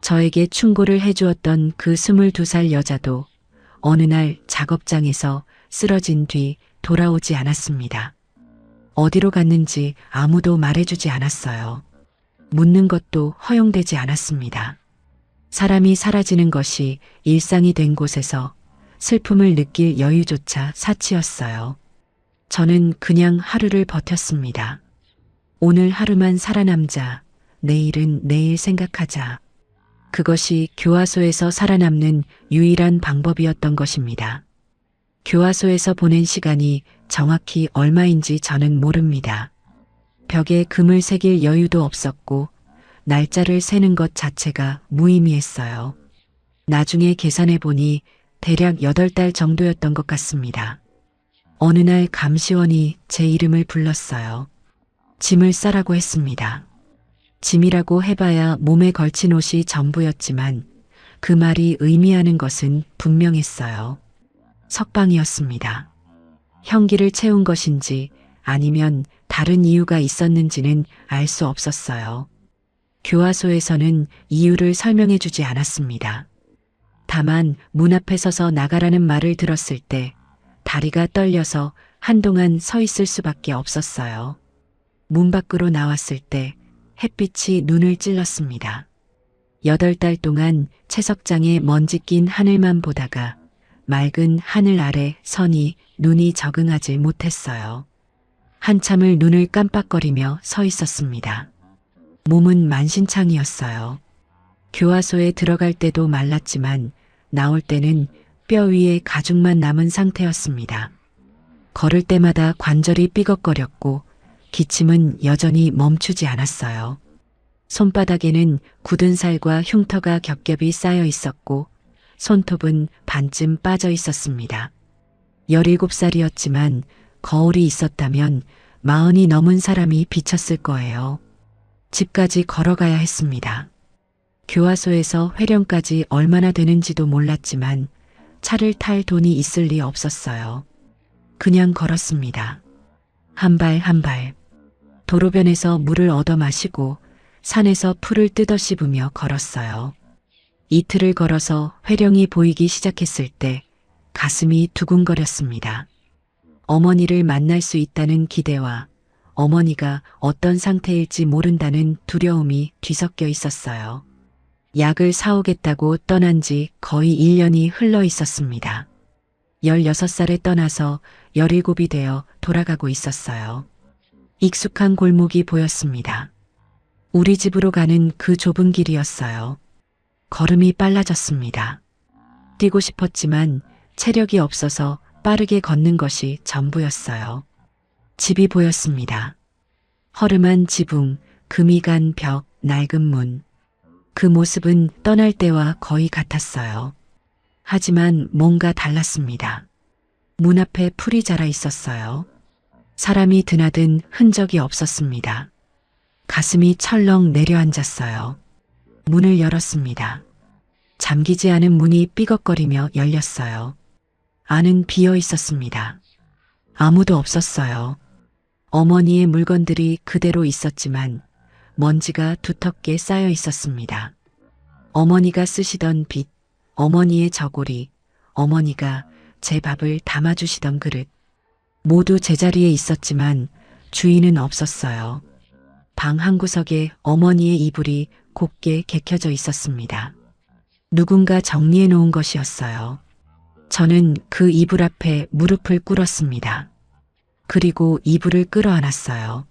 저에게 충고를 해주었던 그 22살 여자도 어느 날 작업장에서 쓰러진 뒤 돌아오지 않았습니다. 어디로 갔는지 아무도 말해주지 않았어요. 묻는 것도 허용되지 않았습니다. 사람이 사라지는 것이 일상이 된 곳에서 슬픔을 느낄 여유조차 사치였어요. 저는 그냥 하루를 버텼습니다. 오늘 하루만 살아남자. 내일은 내일 생각하자. 그것이 교화소에서 살아남는 유일한 방법이었던 것입니다. 교화소에서 보낸 시간이 정확히 얼마인지 저는 모릅니다. 벽에 금을 새길 여유도 없었고 날짜를 세는 것 자체가 무의미했어요. 나중에 계산해 보니 대략 8달 정도였던 것 같습니다. 어느 날 감시원이 제 이름을 불렀어요. 짐을 싸라고 했습니다. 짐이라고 해봐야 몸에 걸친 옷이 전부였지만 그 말이 의미하는 것은 분명했어요. 석방이었습니다. 형기를 채운 것인지 아니면 다른 이유가 있었는지는 알 수 없었어요. 교화소에서는 이유를 설명해 주지 않았습니다. 다만 문 앞에 서서 나가라는 말을 들었을 때 다리가 떨려서 한동안 서 있을 수밖에 없었어요. 문 밖으로 나왔을 때 햇빛이 눈을 찔렀습니다. 8달 동안 채석장에 먼지 낀 하늘만 보다가 맑은 하늘 아래 선이 눈이 적응하지 못했어요. 한참을 눈을 깜빡거리며 서 있었습니다. 몸은 만신창이었어요. 교화소에 들어갈 때도 말랐지만 나올 때는 뼈 위에 가죽만 남은 상태였습니다. 걸을 때마다 관절이 삐걱거렸고 기침은 여전히 멈추지 않았어요. 손바닥에는 굳은 살과 흉터가 겹겹이 쌓여 있었고 손톱은 반쯤 빠져 있었습니다. 17살이었지만 거울이 있었다면 40이 넘은 사람이 비쳤을 거예요. 집까지 걸어가야 했습니다. 교화소에서 회령까지 얼마나 되는지도 몰랐지만 차를 탈 돈이 있을 리 없었어요. 그냥 걸었습니다. 한 발 한 발. 도로변에서 물을 얻어 마시고 산에서 풀을 뜯어 씹으며 걸었어요. 이틀을 걸어서 회령이 보이기 시작했을 때 가슴이 두근거렸습니다. 어머니를 만날 수 있다는 기대와 어머니가 어떤 상태일지 모른다는 두려움이 뒤섞여 있었어요. 약을 사오겠다고 떠난 지 거의 1년이 흘러 있었습니다. 16살에 떠나서 17이 되어 돌아가고 있었어요. 익숙한 골목이 보였습니다. 우리 집으로 가는 그 좁은 길이었어요. 걸음이 빨라졌습니다. 뛰고 싶었지만 체력이 없어서 빠르게 걷는 것이 전부였어요. 집이 보였습니다. 허름한 지붕, 금이 간 벽, 낡은 문. 그 모습은 떠날 때와 거의 같았어요. 하지만 뭔가 달랐습니다. 문 앞에 풀이 자라 있었어요. 사람이 드나든 흔적이 없었습니다. 가슴이 철렁 내려앉았어요. 문을 열었습니다. 잠기지 않은 문이 삐걱거리며 열렸어요. 안은 비어 있었습니다. 아무도 없었어요. 어머니의 물건들이 그대로 있었지만 먼지가 두텁게 쌓여 있었습니다. 어머니가 쓰시던 빗, 어머니의 저고리, 어머니가 제 밥을 담아주시던 그릇. 모두 제자리에 있었지만 주인은 없었어요. 방 한구석에 어머니의 이불이 곱게 개켜져 있었습니다. 누군가 정리해 놓은 것이었어요. 저는 그 이불 앞에 무릎을 꿇었습니다. 그리고 이불을 끌어안았어요.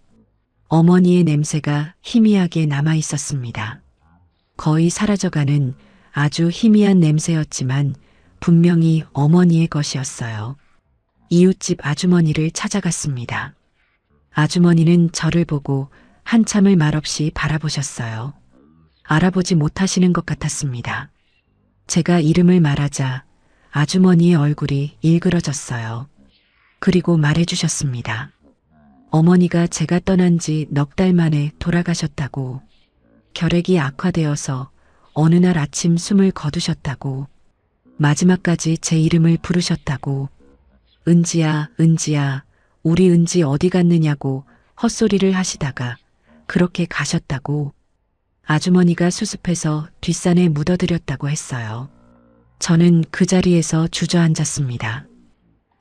어머니의 냄새가 희미하게 남아 있었습니다. 거의 사라져가는 아주 희미한 냄새였지만 분명히 어머니의 것이었어요. 이웃집 아주머니를 찾아갔습니다. 아주머니는 저를 보고 한참을 말없이 바라보셨어요. 알아보지 못하시는 것 같았습니다. 제가 이름을 말하자 아주머니의 얼굴이 일그러졌어요. 그리고 말해주셨습니다. 어머니가 제가 떠난 지 넉 달 만에 돌아가셨다고, 결핵이 악화되어서 어느 날 아침 숨을 거두셨다고, 마지막까지 제 이름을 부르셨다고, 은지야, 은지야, 우리 은지 어디 갔느냐고 헛소리를 하시다가 그렇게 가셨다고, 아주머니가 수습해서 뒷산에 묻어드렸다고 했어요. 저는 그 자리에서 주저앉았습니다.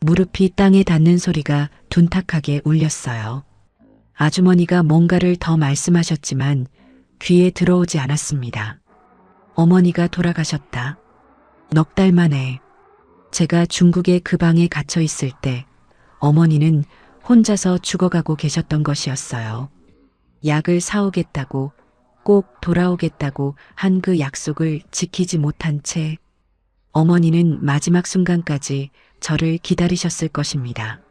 무릎이 땅에 닿는 소리가 둔탁하게 울렸어요. 아주머니가 뭔가를 더 말씀하셨지만 귀에 들어오지 않았습니다. 어머니가 돌아가셨다. 넉 달 만에. 제가 중국의 그 방에 갇혀 있을 때 어머니는 혼자서 죽어가고 계셨던 것이었어요. 약을 사오겠다고, 꼭 돌아오겠다고 한 그 약속을 지키지 못한 채 어머니는 마지막 순간까지 저를 기다리셨을 것입니다.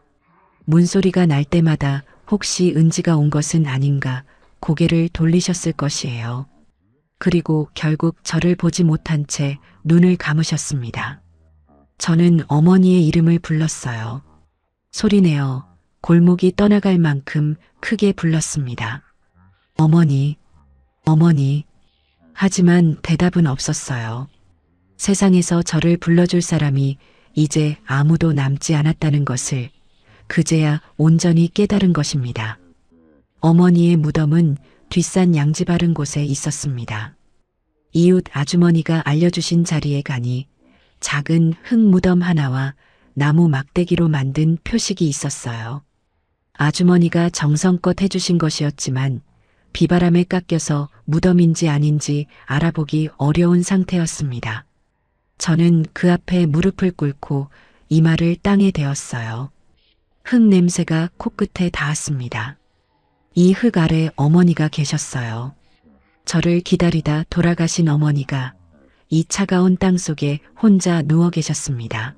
문소리가 날 때마다 혹시 은지가 온 것은 아닌가 고개를 돌리셨을 것이에요. 그리고 결국 저를 보지 못한 채 눈을 감으셨습니다. 저는 어머니의 이름을 불렀어요. 소리내어 골목이 떠나갈 만큼 크게 불렀습니다. 어머니, 어머니. 하지만 대답은 없었어요. 세상에서 저를 불러줄 사람이 이제 아무도 남지 않았다는 것을 그제야 온전히 깨달은 것입니다. 어머니의 무덤은 뒷산 양지 바른 곳에 있었습니다. 이웃 아주머니가 알려주신 자리에 가니 작은 흙 무덤 하나와 나무 막대기로 만든 표식이 있었어요. 아주머니가 정성껏 해주신 것이었지만 비바람에 깎여서 무덤인지 아닌지 알아보기 어려운 상태였습니다. 저는 그 앞에 무릎을 꿇고 이마를 땅에 대었어요. 흙 냄새가 코끝에 닿았습니다. 이 흙 아래 어머니가 계셨어요. 저를 기다리다 돌아가신 어머니가 이 차가운 땅 속에 혼자 누워 계셨습니다.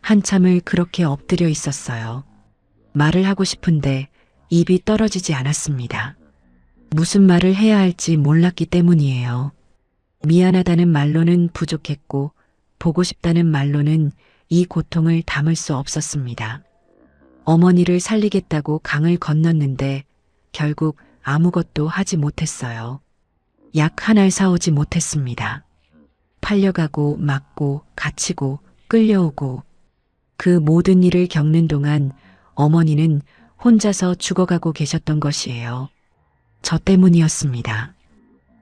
한참을 그렇게 엎드려 있었어요. 말을 하고 싶은데 입이 떨어지지 않았습니다. 무슨 말을 해야 할지 몰랐기 때문이에요. 미안하다는 말로는 부족했고 보고 싶다는 말로는 이 고통을 담을 수 없었습니다. 어머니를 살리겠다고 강을 건넜는데 결국 아무것도 하지 못했어요. 약 하나를 사오지 못했습니다. 팔려가고 맞고 갇히고 끌려오고 그 모든 일을 겪는 동안 어머니는 혼자서 죽어가고 계셨던 것이에요. 저 때문이었습니다.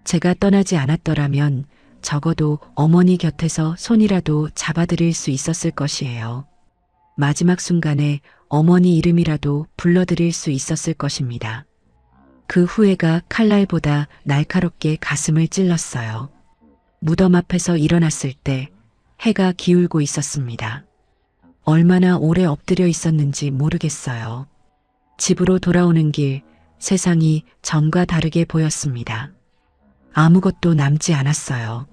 제가 떠나지 않았더라면 적어도 어머니 곁에서 손이라도 잡아드릴 수 있었을 것이에요. 마지막 순간에 어머니 이름이라도 불러드릴 수 있었을 것입니다. 그 후회가 칼날보다 날카롭게 가슴을 찔렀어요. 무덤 앞에서 일어났을 때 해가 기울고 있었습니다. 얼마나 오래 엎드려 있었는지 모르겠어요. 집으로 돌아오는 길, 세상이 전과 다르게 보였습니다. 아무것도 남지 않았어요.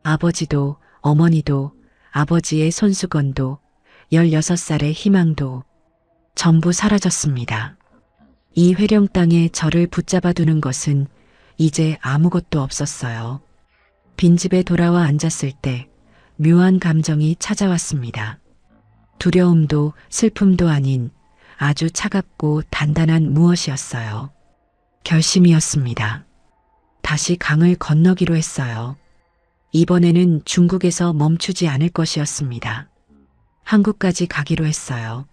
아버지도, 어머니도, 아버지의 손수건도, 16살의 희망도 전부 사라졌습니다. 이 회령 땅에 저를 붙잡아 두는 것은 이제 아무것도 없었어요. 빈집에 돌아와 앉았을 때 묘한 감정이 찾아왔습니다. 두려움도 슬픔도 아닌 아주 차갑고 단단한 무엇이었어요. 결심이었습니다. 다시 강을 건너기로 했어요. 이번에는 중국에서 멈추지 않을 것이었습니다. 한국까지 가기로 했어요.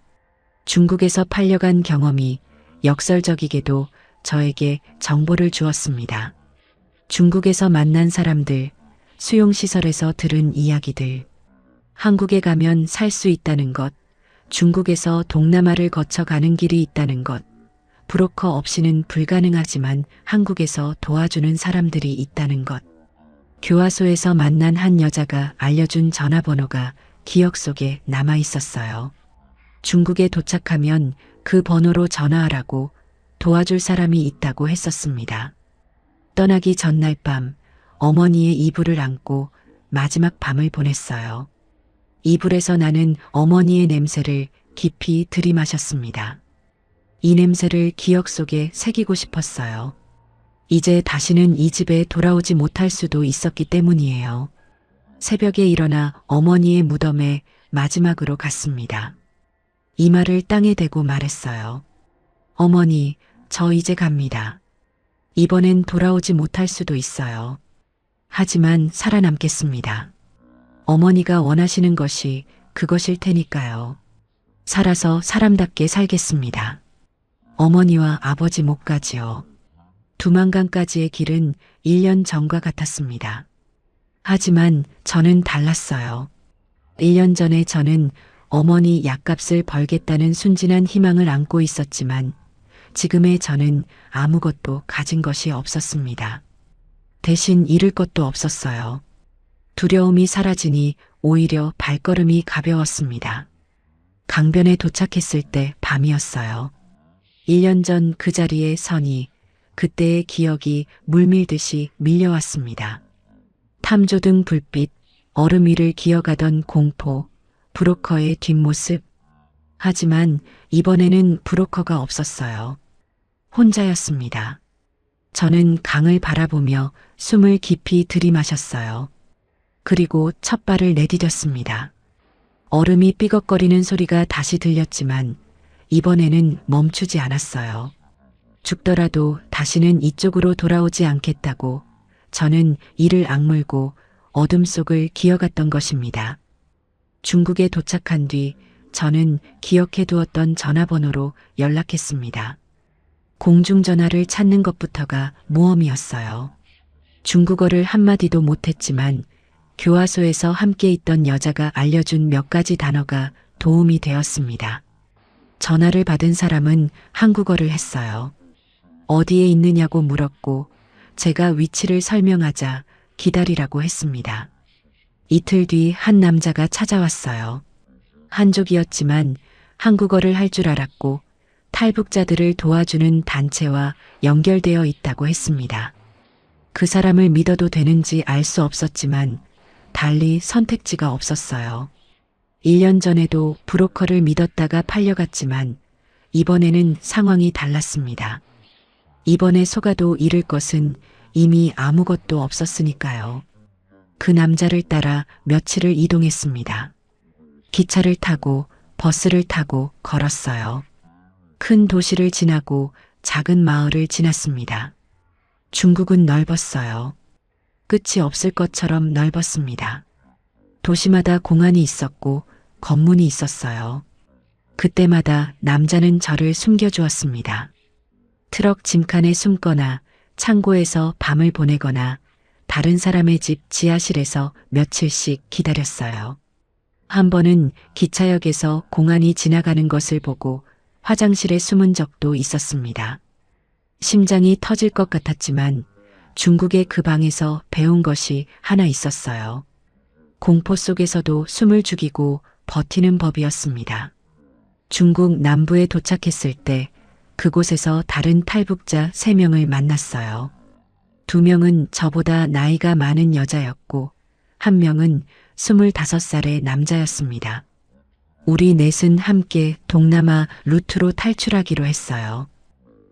중국에서 팔려간 경험이 역설적이게도 저에게 정보를 주었습니다. 중국에서 만난 사람들, 수용시설에서 들은 이야기들. 한국에 가면 살 수 있다는 것, 중국에서 동남아를 거쳐 가는 길이 있다는 것, 브로커 없이는 불가능하지만 한국에서 도와주는 사람들이 있다는 것. 교화소에서 만난 한 여자가 알려준 전화번호가 기억 속에 남아 있었어요. 중국에 도착하면 그 번호로 전화하라고 도와줄 사람이 있다고 했었습니다. 떠나기 전날 밤 어머니의 이불을 안고 마지막 밤을 보냈어요. 이불에서 나는 어머니의 냄새를 깊이 들이마셨습니다. 이 냄새를 기억 속에 새기고 싶었어요. 이제 다시는 이 집에 돌아오지 못할 수도 있었기 때문이에요. 새벽에 일어나 어머니의 무덤에 마지막으로 갔습니다. 이마를 땅에 대고 말했어요. 어머니, 저 이제 갑니다. 이번엔 돌아오지 못할 수도 있어요. 하지만 살아남겠습니다. 어머니가 원하시는 것이 그것일 테니까요. 살아서 사람답게 살겠습니다. 어머니와 아버지 목까지요. 두만강까지의 길은 1년 전과 같았습니다. 하지만 저는 달랐어요. 1년 전에 저는 어머니 약값을 벌겠다는 순진한 희망을 안고 있었지만 지금의 저는 아무것도 가진 것이 없었습니다. 대신 잃을 것도 없었어요. 두려움이 사라지니 오히려 발걸음이 가벼웠습니다. 강변에 도착했을 때 밤이었어요. 1년 전 그 자리에 서니 그때의 기억이 물밀듯이 밀려왔습니다. 탐조등 불빛, 얼음 위를 기어가던 공포, 브로커의 뒷모습. 하지만 이번에는 브로커가 없었어요. 혼자였습니다. 저는 강을 바라보며 숨을 깊이 들이마셨어요. 그리고 첫 발을 내디뎠습니다. 얼음이 삐걱거리는 소리가 다시 들렸지만 이번에는 멈추지 않았어요. 죽더라도 다시는 이쪽으로 돌아오지 않겠다고 저는 이를 악물고 어둠 속을 기어갔던 것입니다. 중국에 도착한 뒤 저는 기억해두었던 전화번호로 연락했습니다. 공중전화를 찾는 것부터가 모험이었어요. 중국어를 한마디도 못했지만 교화소에서 함께 있던 여자가 알려준 몇 가지 단어가 도움이 되었습니다. 전화를 받은 사람은 한국어를 했어요. 어디에 있느냐고 물었고 제가 위치를 설명하자 기다리라고 했습니다. 이틀 뒤 한 남자가 찾아왔어요. 한족이었지만 한국어를 할 줄 알았고 탈북자들을 도와주는 단체와 연결되어 있다고 했습니다. 그 사람을 믿어도 되는지 알 수 없었지만 달리 선택지가 없었어요. 1년 전에도 브로커를 믿었다가 팔려갔지만 이번에는 상황이 달랐습니다. 이번에 속아도 잃을 것은 이미 아무것도 없었으니까요. 그 남자를 따라 며칠을 이동했습니다. 기차를 타고 버스를 타고 걸었어요. 큰 도시를 지나고 작은 마을을 지났습니다. 중국은 넓었어요. 끝이 없을 것처럼 넓었습니다. 도시마다 공안이 있었고 건문이 있었어요. 그때마다 남자는 저를 숨겨주었습니다. 트럭 짐칸에 숨거나 창고에서 밤을 보내거나 다른 사람의 집 지하실에서 며칠씩 기다렸어요. 한 번은 기차역에서 공안이 지나가는 것을 보고 화장실에 숨은 적도 있었습니다. 심장이 터질 것 같았지만 중국의 그 방에서 배운 것이 하나 있었어요. 공포 속에서도 숨을 죽이고 버티는 법이었습니다. 중국 남부에 도착했을 때 그곳에서 다른 탈북자 3명을 만났어요. 2명은 저보다 나이가 많은 여자였고 1명은 25살의 남자였습니다. 우리 넷은 함께 동남아 루트로 탈출하기로 했어요.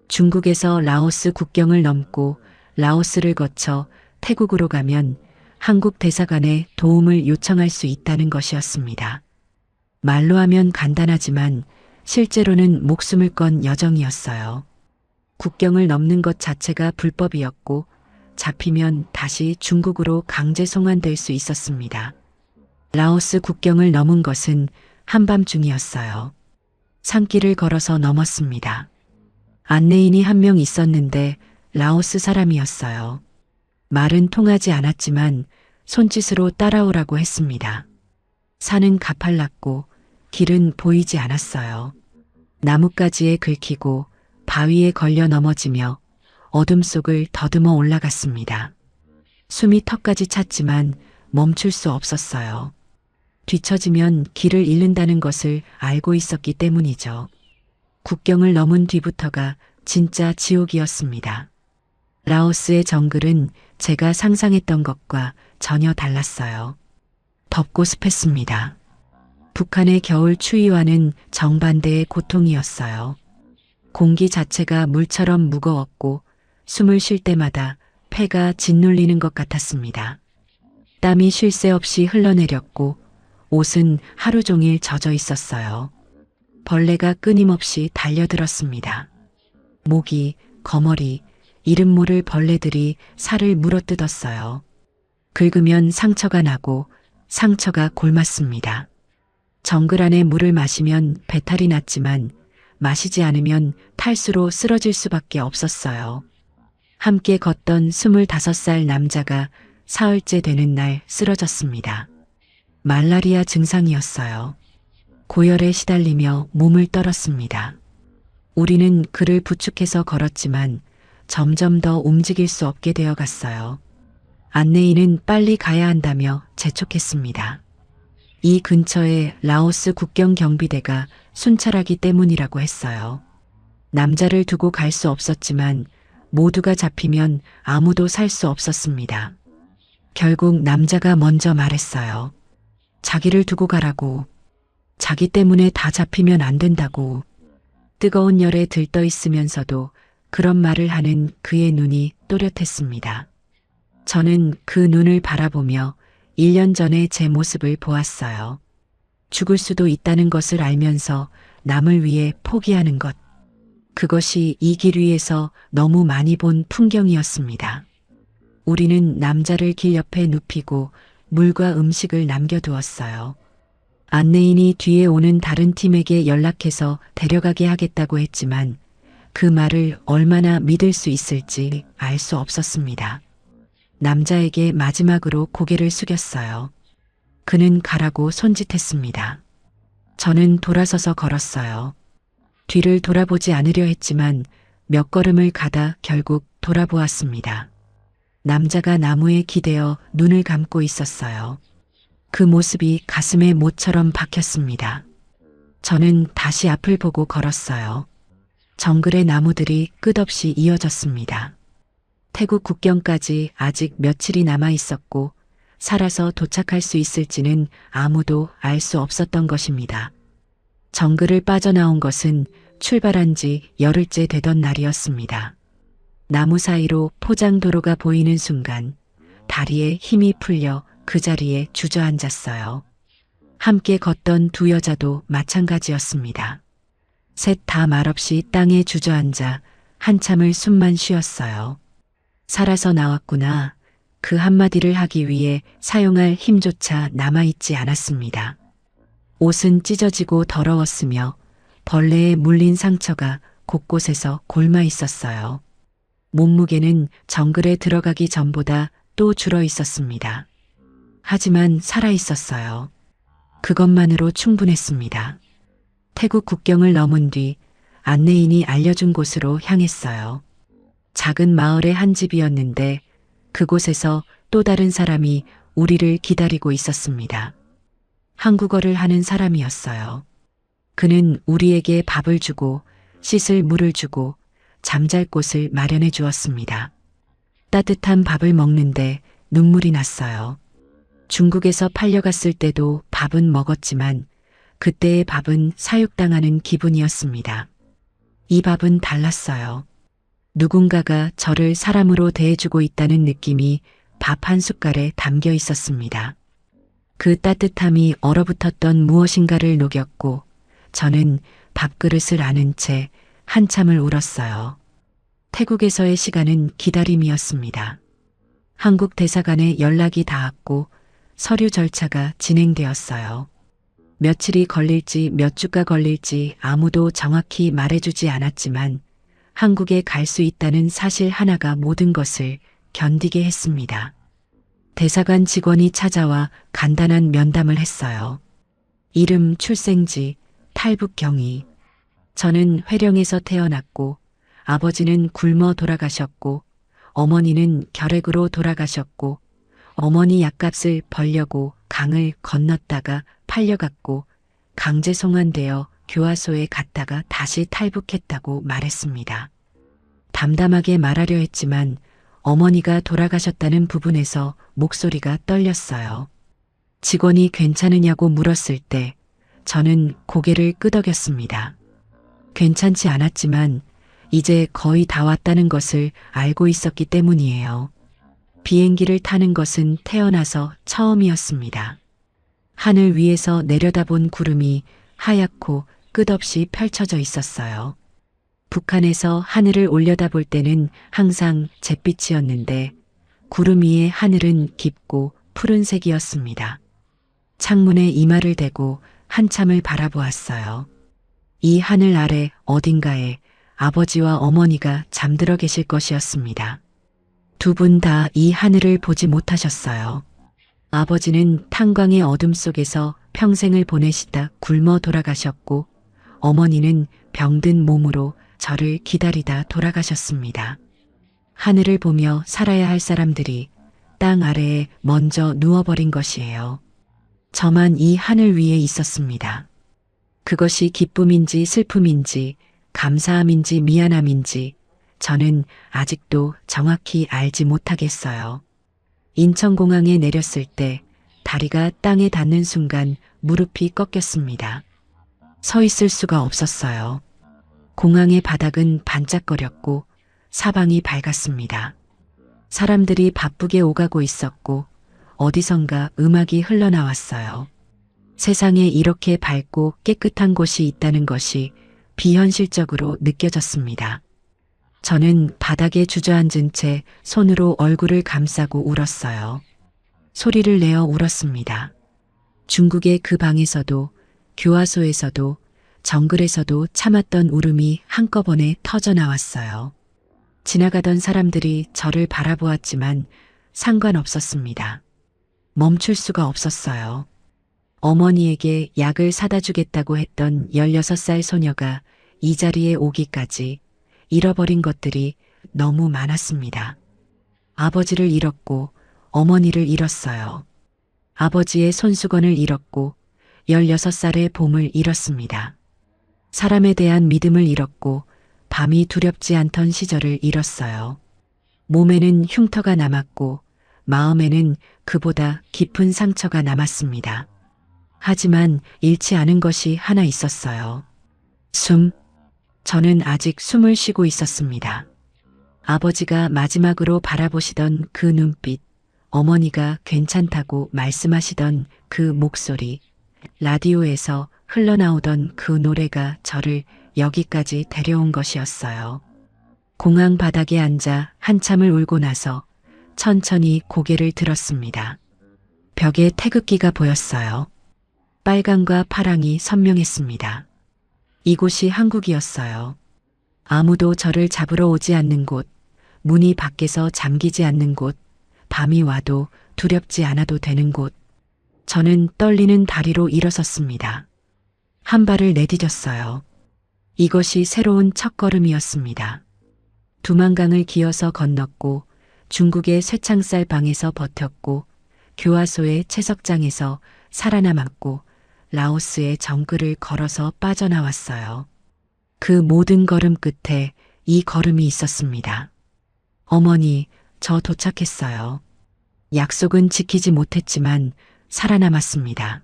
중국에서 라오스 국경을 넘고 라오스를 거쳐 태국으로 가면 한국 대사관에 도움을 요청할 수 있다는 것이었습니다. 말로 하면 간단하지만 실제로는 목숨을 건 여정이었어요. 국경을 넘는 것 자체가 불법이었고 잡히면 다시 중국으로 강제 송환될 수 있었습니다. 라오스 국경을 넘은 것은 한밤중이었어요. 산길을 걸어서 넘었습니다. 안내인이 1명 있었는데 라오스 사람이었어요. 말은 통하지 않았지만 손짓으로 따라오라고 했습니다. 산은 가팔랐고 길은 보이지 않았어요. 나뭇가지에 긁히고 바위에 걸려 넘어지며 어둠 속을 더듬어 올라갔습니다. 숨이 턱까지 찼지만 멈출 수 없었어요. 뒤처지면 길을 잃는다는 것을 알고 있었기 때문이죠. 국경을 넘은 뒤부터가 진짜 지옥이었습니다. 라오스의 정글은 제가 상상했던 것과 전혀 달랐어요. 덥고 습했습니다. 북한의 겨울 추위와는 정반대의 고통이었어요. 공기 자체가 물처럼 무거웠고 숨을 쉴 때마다 폐가 짓눌리는 것 같았습니다. 땀이 쉴 새 없이 흘러내렸고 옷은 하루 종일 젖어 있었어요. 벌레가 끊임없이 달려들었습니다. 모기, 거머리, 이름 모를 벌레들이 살을 물어뜯었어요. 긁으면 상처가 나고 상처가 골맞습니다. 정글 안에 물을 마시면 배탈이 났지만 마시지 않으면 탈수로 쓰러질 수밖에 없었어요. 함께 걷던 25살 남자가 사흘째 되는 날 쓰러졌습니다. 말라리아 증상이었어요. 고열에 시달리며 몸을 떨었습니다. 우리는 그를 부축해서 걸었지만 점점 더 움직일 수 없게 되어 갔어요. 안내인은 빨리 가야 한다며 재촉했습니다. 이 근처에 라오스 국경 경비대가 순찰하기 때문이라고 했어요. 남자를 두고 갈 수 없었지만 모두가 잡히면 아무도 살 수 없었습니다. 결국 남자가 먼저 말했어요. 자기를 두고 가라고. 자기 때문에 다 잡히면 안 된다고. 뜨거운 열에 들떠 있으면서도 그런 말을 하는 그의 눈이 또렷했습니다. 저는 그 눈을 바라보며 1년 전에 제 모습을 보았어요. 죽을 수도 있다는 것을 알면서 남을 위해 포기하는 것. 그것이 이 길 위에서 너무 많이 본 풍경이었습니다. 우리는 남자를 길 옆에 눕히고 물과 음식을 남겨두었어요. 안내인이 뒤에 오는 다른 팀에게 연락해서 데려가게 하겠다고 했지만 그 말을 얼마나 믿을 수 있을지 알 수 없었습니다. 남자에게 마지막으로 고개를 숙였어요. 그는 가라고 손짓했습니다. 저는 돌아서서 걸었어요. 뒤를 돌아보지 않으려 했지만 몇 걸음을 가다 결국 돌아보았습니다. 남자가 나무에 기대어 눈을 감고 있었어요. 그 모습이 가슴에 못처럼 박혔습니다. 저는 다시 앞을 보고 걸었어요. 정글의 나무들이 끝없이 이어졌습니다. 태국 국경까지 아직 며칠이 남아 있었고 살아서 도착할 수 있을지는 아무도 알 수 없었던 것입니다. 정글을 빠져나온 것은 출발한 지 열흘째 되던 날이었습니다. 나무 사이로 포장도로가 보이는 순간 다리에 힘이 풀려 그 자리에 주저앉았어요. 함께 걷던 두 여자도 마찬가지였습니다. 셋 다 말없이 땅에 주저앉아 한참을 숨만 쉬었어요. 살아서 나왔구나. 그 한마디를 하기 위해 사용할 힘조차 남아있지 않았습니다. 옷은 찢어지고 더러웠으며 벌레에 물린 상처가 곳곳에서 골마 있었어요. 몸무게는 정글에 들어가기 전보다 또 줄어 있었습니다. 하지만 살아 있었어요. 그것만으로 충분했습니다. 태국 국경을 넘은 뒤 안내인이 알려준 곳으로 향했어요. 작은 마을의 한 집이었는데 그곳에서 또 다른 사람이 우리를 기다리고 있었습니다. 한국어를 하는 사람이었어요. 그는 우리에게 밥을 주고 씻을 물을 주고 잠잘 곳을 마련해 주었습니다. 따뜻한 밥을 먹는데 눈물이 났어요. 중국에서 팔려갔을 때도 밥은 먹었지만 그때의 밥은 사육당하는 기분이었습니다. 이 밥은 달랐어요. 누군가가 저를 사람으로 대해주고 있다는 느낌이 밥 한 숟갈에 담겨 있었습니다. 그 따뜻함이 얼어붙었던 무엇인가를 녹였고 저는 밥그릇을 안은 채 한참을 울었어요. 태국에서의 시간은 기다림이었습니다. 한국 대사관에 연락이 닿았고 서류 절차가 진행되었어요. 며칠이 걸릴지 몇 주가 걸릴지 아무도 정확히 말해주지 않았지만 한국에 갈 수 있다는 사실 하나가 모든 것을 견디게 했습니다. 대사관 직원이 찾아와 간단한 면담을 했어요. 이름, 출생지, 탈북 경위. 저는 회령에서 태어났고 아버지는 굶어 돌아가셨고 어머니는 결핵으로 돌아가셨고 어머니 약값을 벌려고 강을 건넜다가 팔려갔고 강제 송환되어 교화소에 갔다가 다시 탈북했다고 말했습니다. 담담하게 말하려 했지만 어머니가 돌아가셨다는 부분에서 목소리가 떨렸어요. 직원이 괜찮으냐고 물었을 때 저는 고개를 끄덕였습니다. 괜찮지 않았지만 이제 거의 다 왔다는 것을 알고 있었기 때문이에요. 비행기를 타는 것은 태어나서 처음이었습니다. 하늘 위에서 내려다본 구름이 하얗고 끝없이 펼쳐져 있었어요. 북한에서 하늘을 올려다볼 때는 항상 잿빛이었는데 구름 위의 하늘은 깊고 푸른색이었습니다. 창문에 이마를 대고 한참을 바라보았어요. 이 하늘 아래 어딘가에 아버지와 어머니가 잠들어 계실 것이었습니다. 두 분 다 이 하늘을 보지 못하셨어요. 아버지는 탄광의 어둠 속에서 평생을 보내시다 굶어 돌아가셨고 어머니는 병든 몸으로 저를 기다리다 돌아가셨습니다. 하늘을 보며 살아야 할 사람들이 땅 아래에 먼저 누워버린 것이에요. 저만 이 하늘 위에 있었습니다. 그것이 기쁨인지 슬픔인지 감사함인지 미안함인지 저는 아직도 정확히 알지 못하겠어요. 인천공항에 내렸을 때 다리가 땅에 닿는 순간 무릎이 꺾였습니다. 서 있을 수가 없었어요. 공항의 바닥은 반짝거렸고 사방이 밝았습니다. 사람들이 바쁘게 오가고 있었고 어디선가 음악이 흘러나왔어요. 세상에 이렇게 밝고 깨끗한 곳이 있다는 것이 비현실적으로 느껴졌습니다. 저는 바닥에 주저앉은 채 손으로 얼굴을 감싸고 울었어요. 소리를 내어 울었습니다. 중국의 그 방에서도 교화소에서도 정글에서도 참았던 울음이 한꺼번에 터져 나왔어요. 지나가던 사람들이 저를 바라보았지만 상관없었습니다. 멈출 수가 없었어요. 어머니에게 약을 사다 주겠다고 했던 16살 소녀가 이 자리에 오기까지 잃어버린 것들이 너무 많았습니다. 아버지를 잃었고 어머니를 잃었어요. 아버지의 손수건을 잃었고 16살의 봄을 잃었습니다. 사람에 대한 믿음을 잃었고 밤이 두렵지 않던 시절을 잃었어요. 몸에는 흉터가 남았고 마음에는 그보다 깊은 상처가 남았습니다. 하지만 잃지 않은 것이 하나 있었어요. 숨. 저는 아직 숨을 쉬고 있었습니다. 아버지가 마지막으로 바라보시던 그 눈빛, 어머니가 괜찮다고 말씀하시던 그 목소리, 라디오에서 흘러나오던 그 노래가 저를 여기까지 데려온 것이었어요. 공항 바닥에 앉아 한참을 울고 나서 천천히 고개를 들었습니다. 벽에 태극기가 보였어요. 빨강과 파랑이 선명했습니다. 이곳이 한국이었어요. 아무도 저를 잡으러 오지 않는 곳, 문이 밖에서 잠기지 않는 곳, 밤이 와도 두렵지 않아도 되는 곳. 저는 떨리는 다리로 일어섰습니다. 한 발을 내디뎠어요. 이것이 새로운 첫걸음이었습니다. 두만강을 기어서 건넜고 중국의 쇠창살 방에서 버텼고 교화소의 채석장에서 살아남았고 라오스의 정글을 걸어서 빠져나왔어요. 그 모든 걸음 끝에 이 걸음이 있었습니다. 어머니, 저 도착했어요. 약속은 지키지 못했지만 살아남았습니다.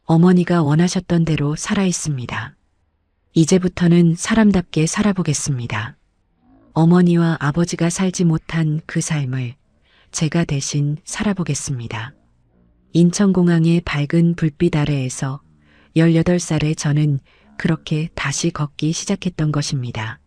어머니가 원하셨던 대로 살아있습니다. 이제부터는 사람답게 살아보겠습니다. 어머니와 아버지가 살지 못한 그 삶을 제가 대신 살아보겠습니다. 인천공항의 밝은 불빛 아래에서 18살의 저는 그렇게 다시 걷기 시작했던 것입니다.